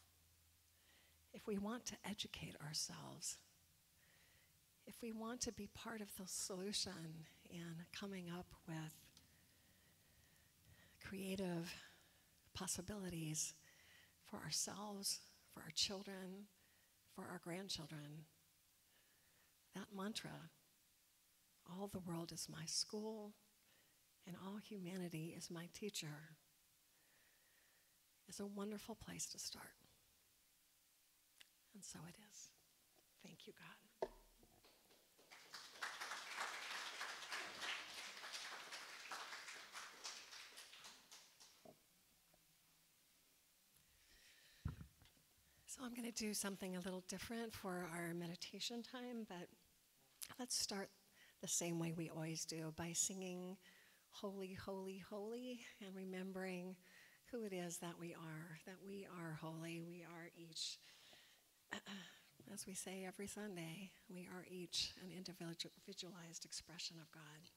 if we want to educate ourselves, if we want to be part of the solution in coming up with creative possibilities for ourselves, for our children, for our grandchildren, that mantra, all the world is my school and all humanity is my teacher, is a wonderful place to start. And so it is. Thank you, God. So I'm going to do something a little different for our meditation time, but let's start the same way we always do, by singing Holy, Holy, Holy, and remembering who it is that we are holy. We are each, as we say every Sunday, we are each an individualized expression of God.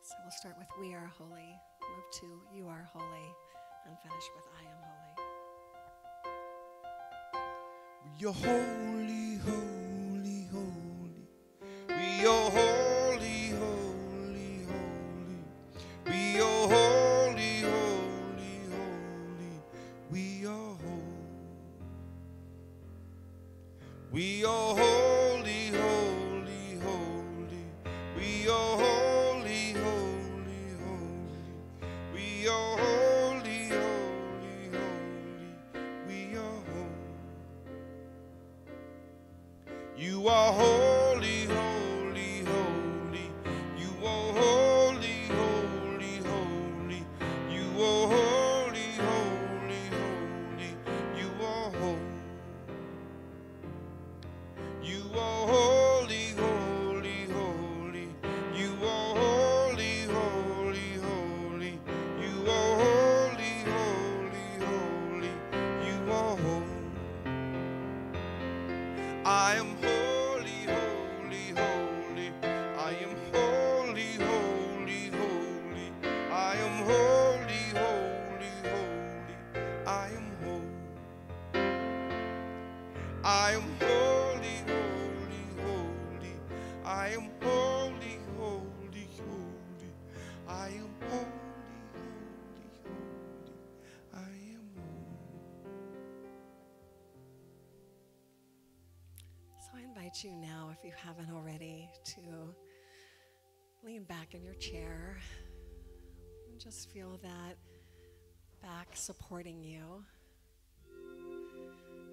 So we'll start with we are holy, move to you are holy, and finish with I am holy.
You're holy, holy, holy. We are holy, holy, holy. We are holy, holy, holy. We are holy. We are holy, holy, holy. We are holy, holy, holy. We are holy, holy, holy. We are holy. You are holy, holy, holy. You are holy, holy, holy. You are holy, holy, holy. You are holy. You are holy, holy, holy. You are holy, holy, holy. You are holy, holy, holy. You are holy. I am holy, holy, holy. I am holy, holy, holy. I am holy, holy, holy. I am holy. I am holy, holy, holy. I am holy, holy, holy. I am holy, holy, holy. I am holy.
So I invite you now, if you haven't already, to lean back in your chair and just feel that back supporting you.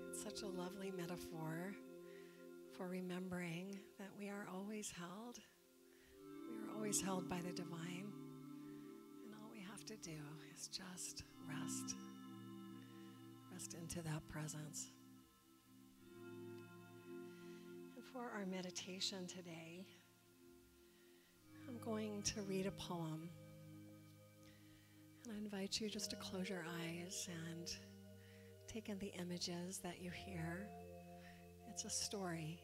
It's such a lovely metaphor for remembering that we are always held. We are always held by the divine. And all we have to do is just rest. Rest into that presence. And for our meditation today, I'm going to read a poem. And I invite you just to close your eyes and take in the images that you hear. It's a story.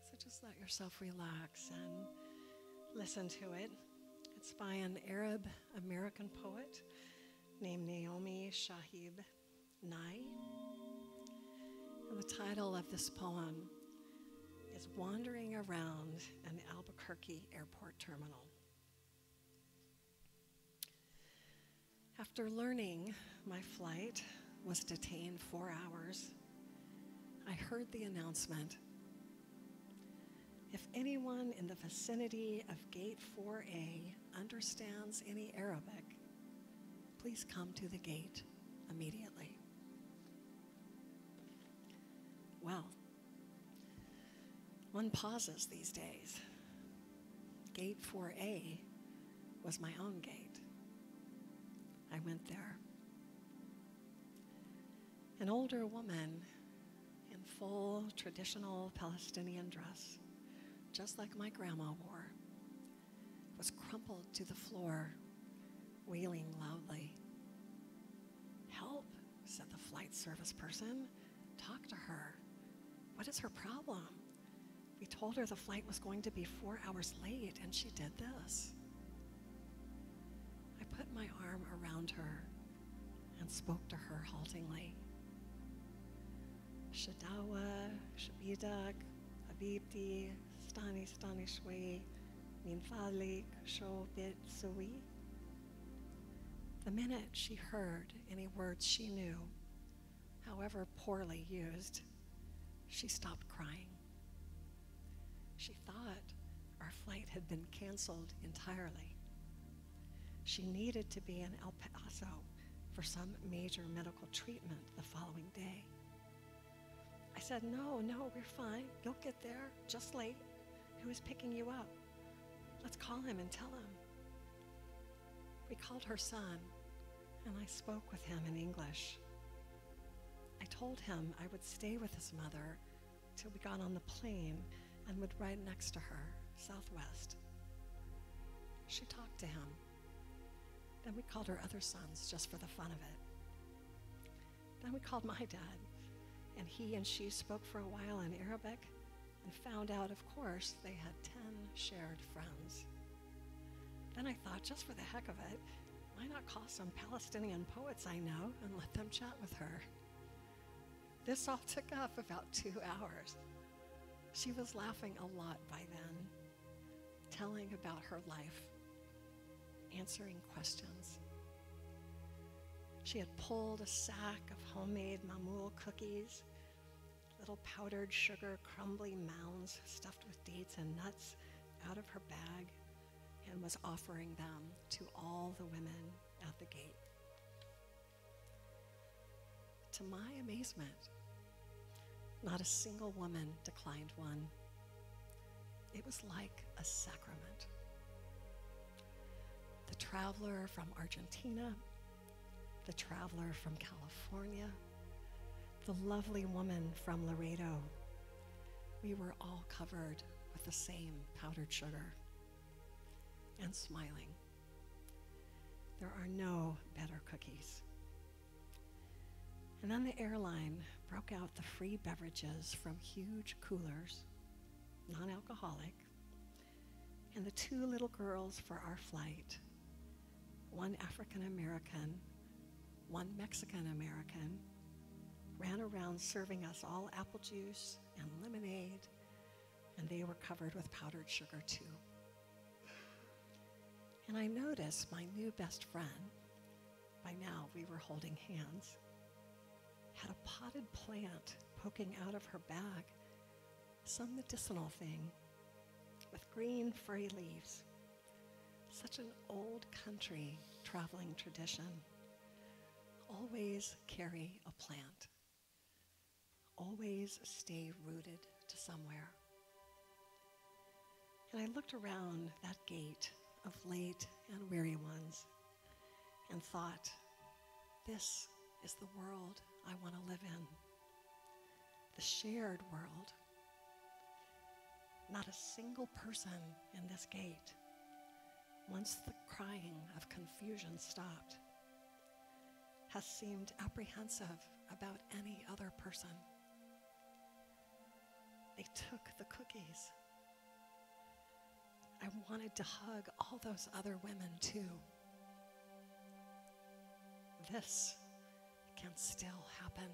So just let yourself relax and listen to it. It's by an Arab American poet named Naomi Shihab Nye. And the title of this poem is Wandering Around an Albuquerque Airport Terminal. After learning my flight was detained 4 hours, I heard the announcement. If anyone in the vicinity of Gate 4A understands any Arabic, please come to the gate immediately. Well, one pauses these days. Gate 4A was my own gate. I went there. An older woman in full traditional Palestinian dress, just like my grandma wore, was crumpled to the floor, wailing loudly. "Help," said the flight service person. "Talk to her. What is her problem? We told her the flight was going to be 4 hours late, and she did this." I put my arm around her and spoke to her haltingly. "Shadawa, Shabidak, Habibti, Stani Shwi, Min Falik, Sho Bit Sui." The minute she heard any words she knew, however poorly used, she stopped crying. She thought our flight had been canceled entirely. She needed to be in El Paso for some major medical treatment the following day. I said, no, we're fine. You'll get there, just late. Who is picking you up? Let's call him and tell him. We called her son, and I spoke with him in English. I told him I would stay with his mother till we got on the plane and would ride next to her, Southwest. She talked to him. Then we called her other sons just for the fun of it. Then we called my dad, and he and she spoke for a while in Arabic and found out, of course, they had 10 shared friends. Then I thought, just for the heck of it, why not call some Palestinian poets I know and let them chat with her? This all took up about 2 hours. She was laughing a lot by then, telling about her life, answering questions. She had pulled a sack of homemade mamul cookies, little powdered sugar crumbly mounds stuffed with dates and nuts, out of her bag, and was offering them to all the women at the gate. To my amazement, not a single woman declined one. It was like a sacrament. The traveler from Argentina, the traveler from California, the lovely woman from Laredo, we were all covered with the same powdered sugar and smiling. There are no better cookies. And then the airline broke out the free beverages from huge coolers, non-alcoholic, and the 2 little girls for our flight, one African American, one Mexican American, ran around serving us all apple juice and lemonade, and they were covered with powdered sugar too. And I noticed my new best friend, by now we were holding hands, had a potted plant poking out of her bag, some medicinal thing with green furry leaves. Such an old country traveling tradition. Always carry a plant. Always stay rooted to somewhere. And I looked around that gate of late and weary ones and thought, this is the world I want to live in. The shared world. Not a single person in this gate, once the crying of confusion stopped, has seemed apprehensive about any other person. They took the cookies. I wanted to hug all those other women too. This can still happen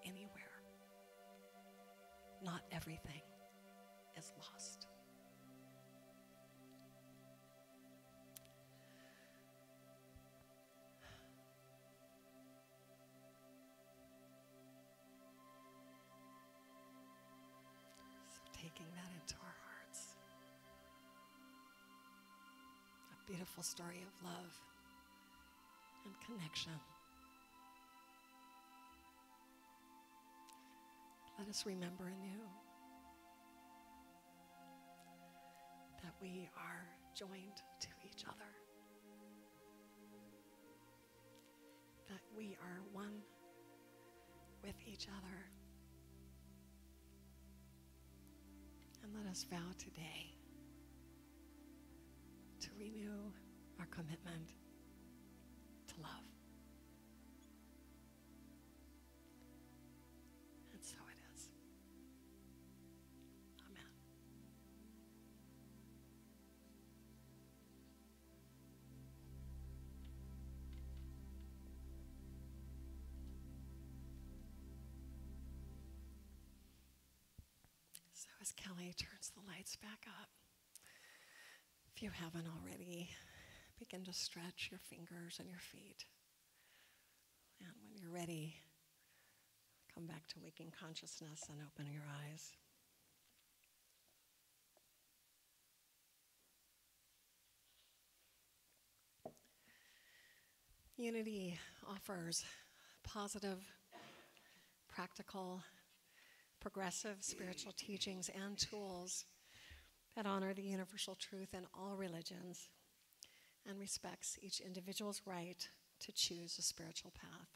anywhere. Not everything is lost. So taking that into our hearts. A beautiful story of love and connection. Let us remember anew that we are joined to each other, that we are one with each other. And let us vow today to renew our commitment to love. And so it is. Amen. So as Kelly turns the lights back up, if you haven't already, begin to stretch your fingers and your feet. And when you're ready, come back to waking consciousness and open your eyes. Unity offers positive, practical, progressive spiritual teachings and tools that honor the universal truth in all religions and respects each individual's right to choose a spiritual path.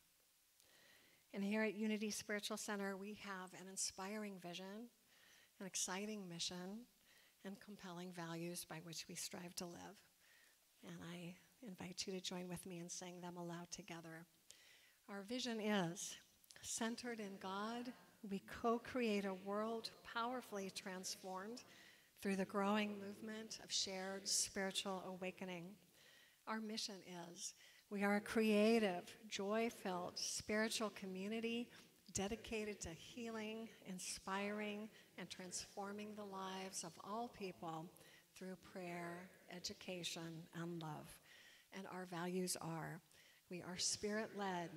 And here at Unity Spiritual Center, we have an inspiring vision, an exciting mission, and compelling values by which we strive to live. And I invite you to join with me in saying them aloud together. Our vision is, centered in God, we co-create a world powerfully transformed through the growing movement of shared spiritual awakening. Our mission is, we are a creative, joy-filled spiritual community dedicated to healing, inspiring, and transforming the lives of all people through prayer, education, and love. And our values are: we are spirit-led,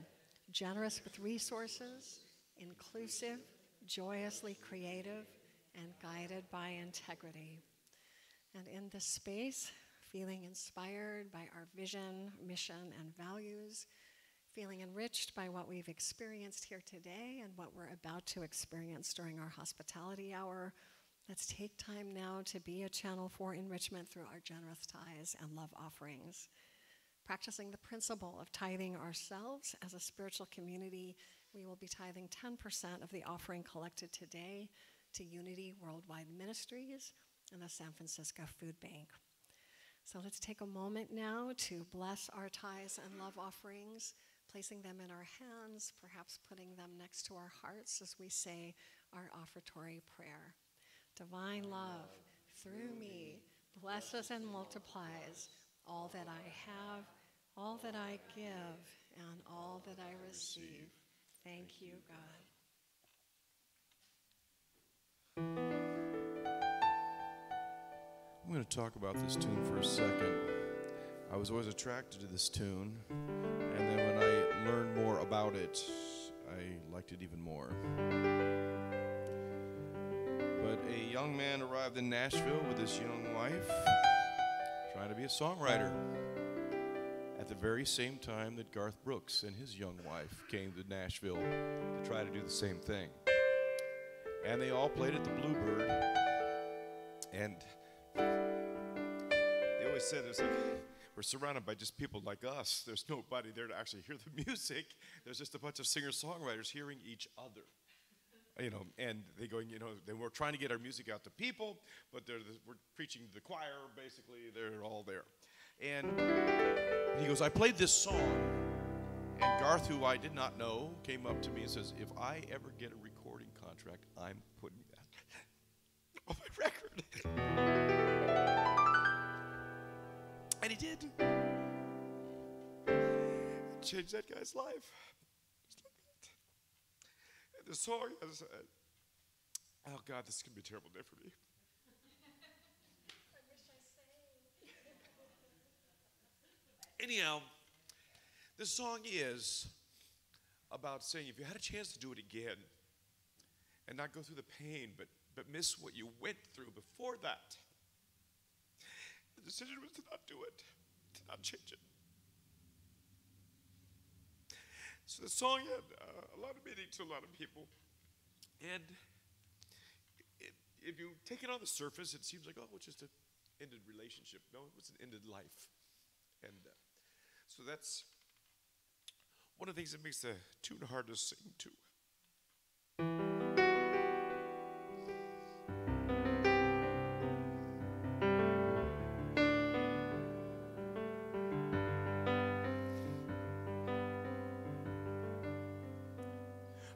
generous with resources, inclusive, joyously creative, and guided by integrity. And in this space, feeling inspired by our vision, mission, and values, feeling enriched by what we've experienced here today and what we're about to experience during our hospitality hour, let's take time now to be a channel for enrichment through our generous tithes and love offerings. Practicing the principle of tithing ourselves as a spiritual community, we will be tithing 10% of the offering collected today to Unity Worldwide Ministries and the San Francisco Food Bank. So let's take a moment now to bless our tithes and love offerings, placing them in our hands, perhaps putting them next to our hearts as we say our offertory prayer. Divine love, through me, blesses and multiplies all that I have, all that I give, and all that I receive. Thank you, God.
I'm going to talk about this tune for a second. I was always attracted to this tune, and then when I learned more about it, I liked it even more. But a young man arrived in Nashville with his young wife, trying to be a songwriter, at the very same time that Garth Brooks and his young wife came to Nashville to try to do the same thing. And they all played at the Bluebird, and they always said, it's like, we're surrounded by just people like us. There's nobody there to actually hear the music. There's just a bunch of singer-songwriters hearing each other. You know, and they going, you know, they were trying to get our music out to people, but we're preaching to the choir, basically. They're all there. And he goes, I played this song, and Garth, who I did not know, came up to me and says, if I ever get a recording contract, I'm putting that on my record. And he did. It changed that guy's life. Just like that. And the song has, oh God, this is going to be a terrible day for me.
I wish I sang.
Anyhow, the song is about saying if you had a chance to do it again and not go through the pain, but miss what you went through before that, the decision was to not do it, to not change it. So the song had a lot of meaning to a lot of people. And if you take it on the surface, it seems like, oh, it's just an ended relationship. No, it was an ended life. And so that's one of the things that makes the tune hard to sing to.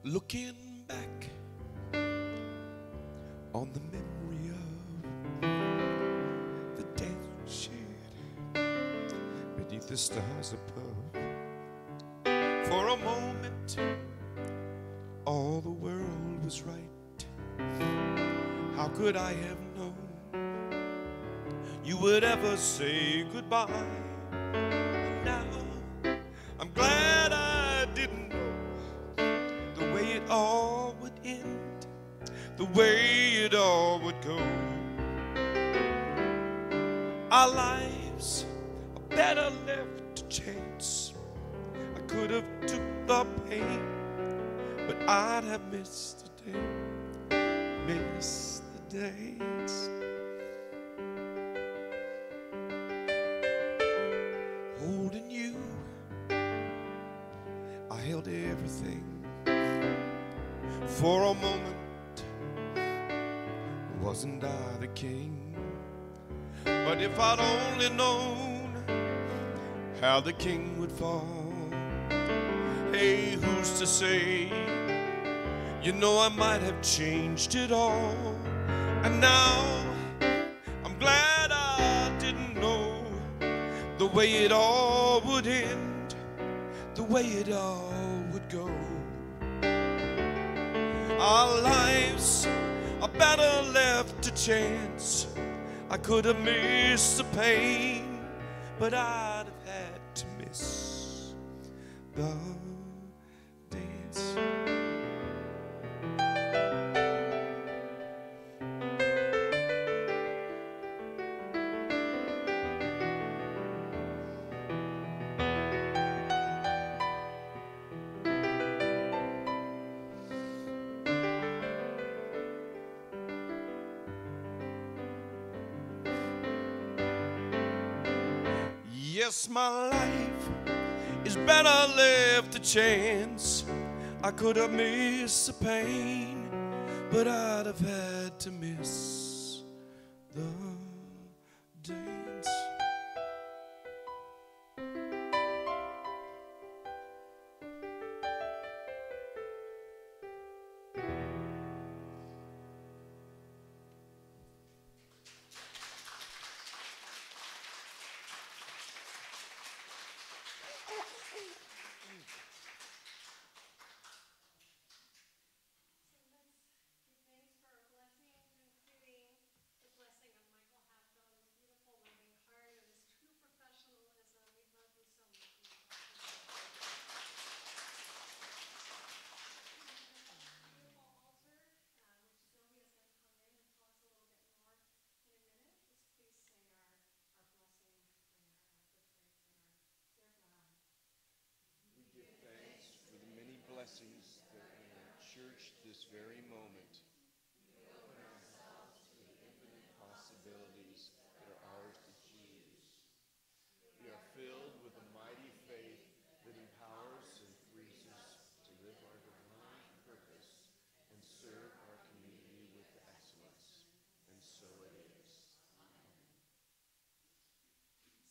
Looking back on the memory of the dance shared beneath the stars above. For a moment, all the world was right. How could I have known you would ever say goodbye? Now, I'm glad I didn't know the way it all would end, the way it all would go. Our lives are better left to chance. I could have took the pain, but I'd have missed the day, missed the days. Holding you, I held everything. For a moment, wasn't I the king? But if I'd only known how the king would fall, hey, who's to say? You know I might have changed it all. And now I'm glad I didn't know the way it all would end, the way it all would go. Our lives are better left to chance. I could have missed the pain, but I'd have had to miss the dance. Yes, my life is better left to chance. I could have missed the pain, but I'd have had to miss the dance.
We give thanks for the many blessings that are in our church this very moment. We open ourselves to the infinite possibilities that are ours to choose. We are filled with a mighty faith that empowers and frees us to live our divine purpose and serve our community with excellence. And so it is.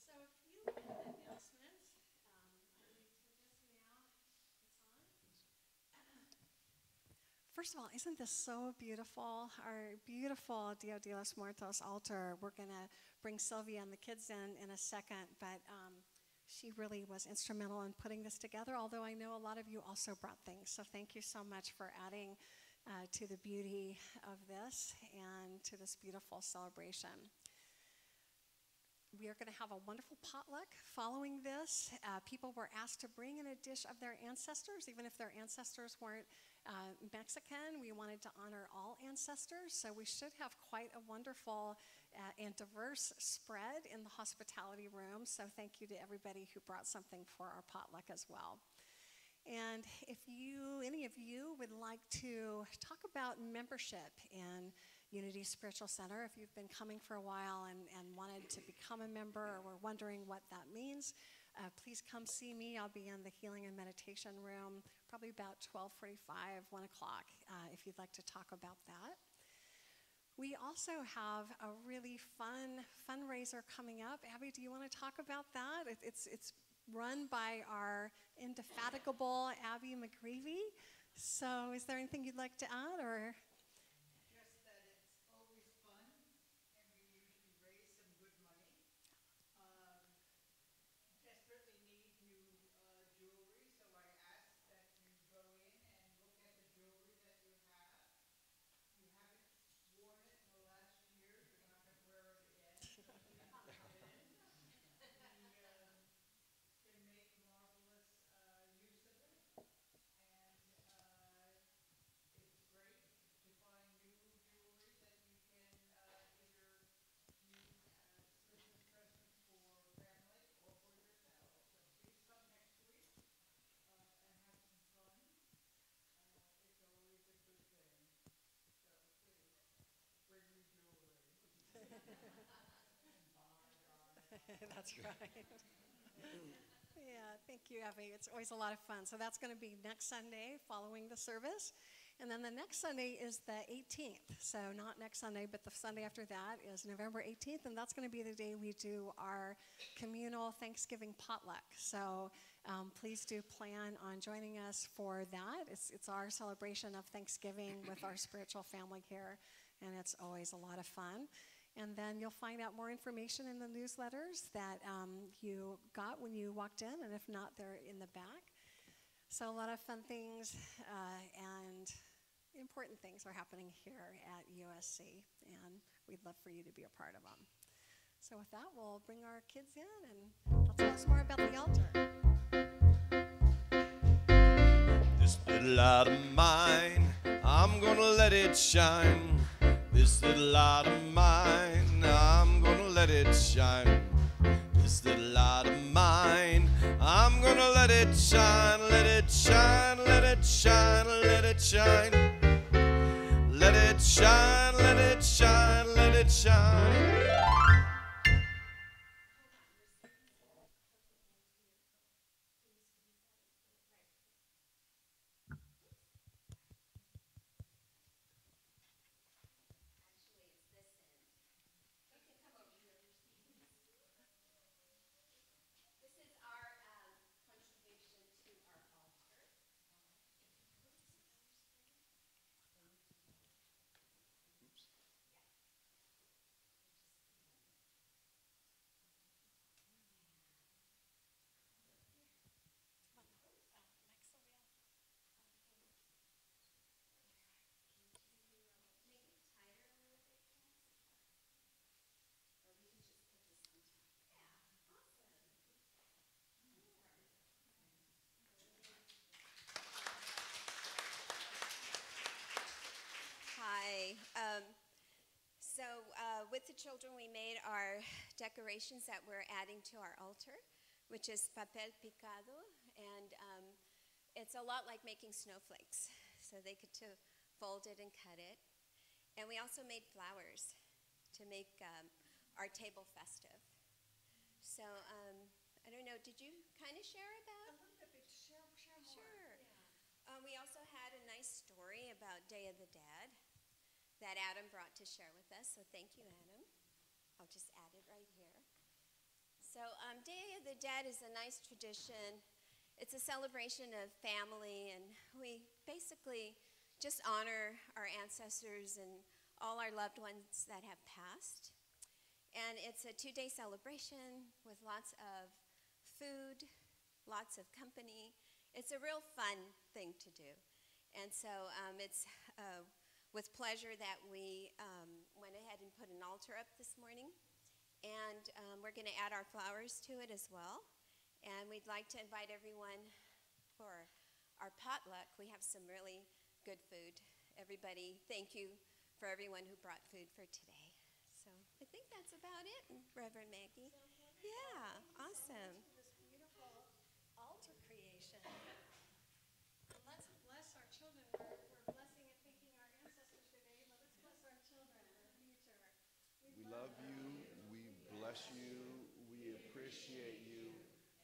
So a few announcements. I'm going to turn this now. It's on. First of all, isn't this so beautiful? Our beautiful Dia de los Muertos altar. We're going to bring Sylvia and the kids in a second, but she really was instrumental in putting this together, although I know a lot of you also brought things. So thank you so much for adding to the beauty of this and to this beautiful celebration. We are going to have a wonderful potluck following this. People were asked to bring in a dish of their ancestors, even if their ancestors weren't Mexican. We wanted to honor all ancestors, so we should have quite a wonderful and diverse spread in the hospitality room. So thank you to everybody who brought something for our potluck as well. And if any of you would like to talk about membership in Unity Spiritual Center, if you've been coming for a while and wanted to become a member or were wondering what that means, please come see me. I'll be in the healing and meditation room probably about 12:45, 1 o'clock, if you'd like to talk about that. We also have a really fun fundraiser coming up. Abby, do you want to talk about that? It's run by our indefatigable Abby McGreevy. So is there anything you'd like to add, or?
Just that it's always fun, and we usually raise some good money. Desperately need new jewelry, so I ask that you go in and look at the jewelry that you have. You haven't worn it in the last year, you're not going to wear it again, so please come in. We can make marvelous use of it, and it's great to find new jewelry that you can either use as Christmas presents for family or for yourself. So please come next week and have some fun. It's always a good thing. So please bring your jewelry.
That's right. Yeah, thank you, Abby. It's always a lot of fun. So that's going to be next Sunday following the service. And then the next Sunday is the 18th. So not next Sunday, but the Sunday after that is November 18th. And that's going to be the day we do our communal Thanksgiving potluck. So please do plan on joining us for that. It's our celebration of Thanksgiving with our spiritual family here. And it's always a lot of fun. And then you'll find out more information in the newsletters that you got when you walked in, and if not, they're in the back. So a lot of fun things, and important things are happening here at USC, and we'd love for you to be a part of them. So with that, we'll bring our kids in, and they'll tell us more about the altar.
This little light of mine, I'm gonna let it shine. This little light of mine, I'm gonna let it shine. This little light of mine, I'm gonna let it shine, let it shine, let it shine, let it shine. Let it shine, let it shine, let it shine.
Hi. With the children, we made our decorations that we're adding to our altar, which is papel picado, and it's a lot like making snowflakes. So they get to fold it and cut it. And we also made flowers to make our table festive. So I don't know, did you kind of share about?
A little bit, share more.
Sure. We also had a nice story about Day of the Dead that Adam brought to share with us. So thank you, Adam. I'll just add it right here. So Day of the Dead is a nice tradition. It's a celebration of family, and we basically just honor our ancestors and all our loved ones that have passed. And it's a 2-day celebration with lots of food, lots of company. It's a real fun thing to do. And so it's with pleasure that we went ahead and put an altar up this morning. And we're going to add our flowers to it as well. And we'd like to invite everyone for our potluck. We have some really good food. Everybody, thank you for everyone who brought food for today. So I think that's about it, Reverend Maggie. Yeah, awesome.
This beautiful altar creation. And let's bless our children. We're blessing and thanking our ancestors today, but let's bless our children for the future.
We love you, we bless you, we appreciate you,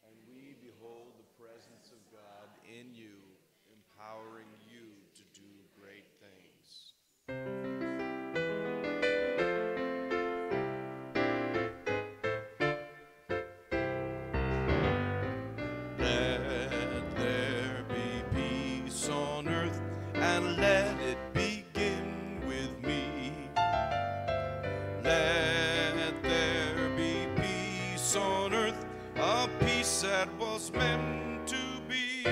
and we behold the presence of God in you, empowering you to do great things.
Let there be peace on earth, and let it begin with me. Let there be peace on earth, a peace that was meant to be,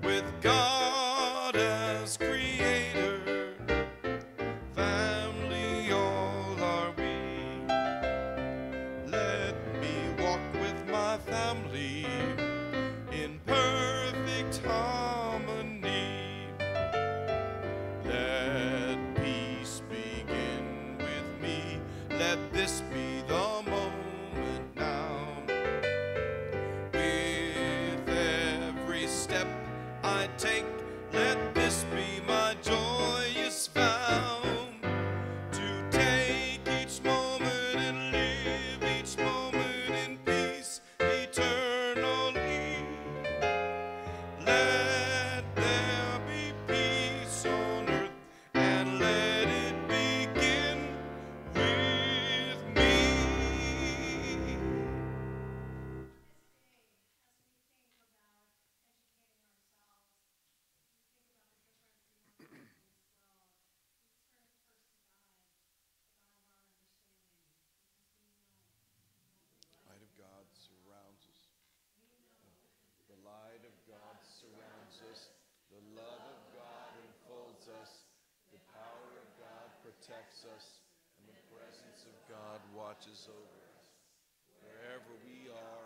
with God as creator, family all are we. Let me walk with my family in perfect harmony. Let peace begin with me. Let this be the moment now. With every step I take, let this be my joyous vow. To take each moment and live each moment in peace eternally. Let there be peace on earth, and let it begin with me.
Light of God surrounds us. The light of God surrounds us. The love of God enfolds protects us, and the presence of God watches over us. Wherever we are,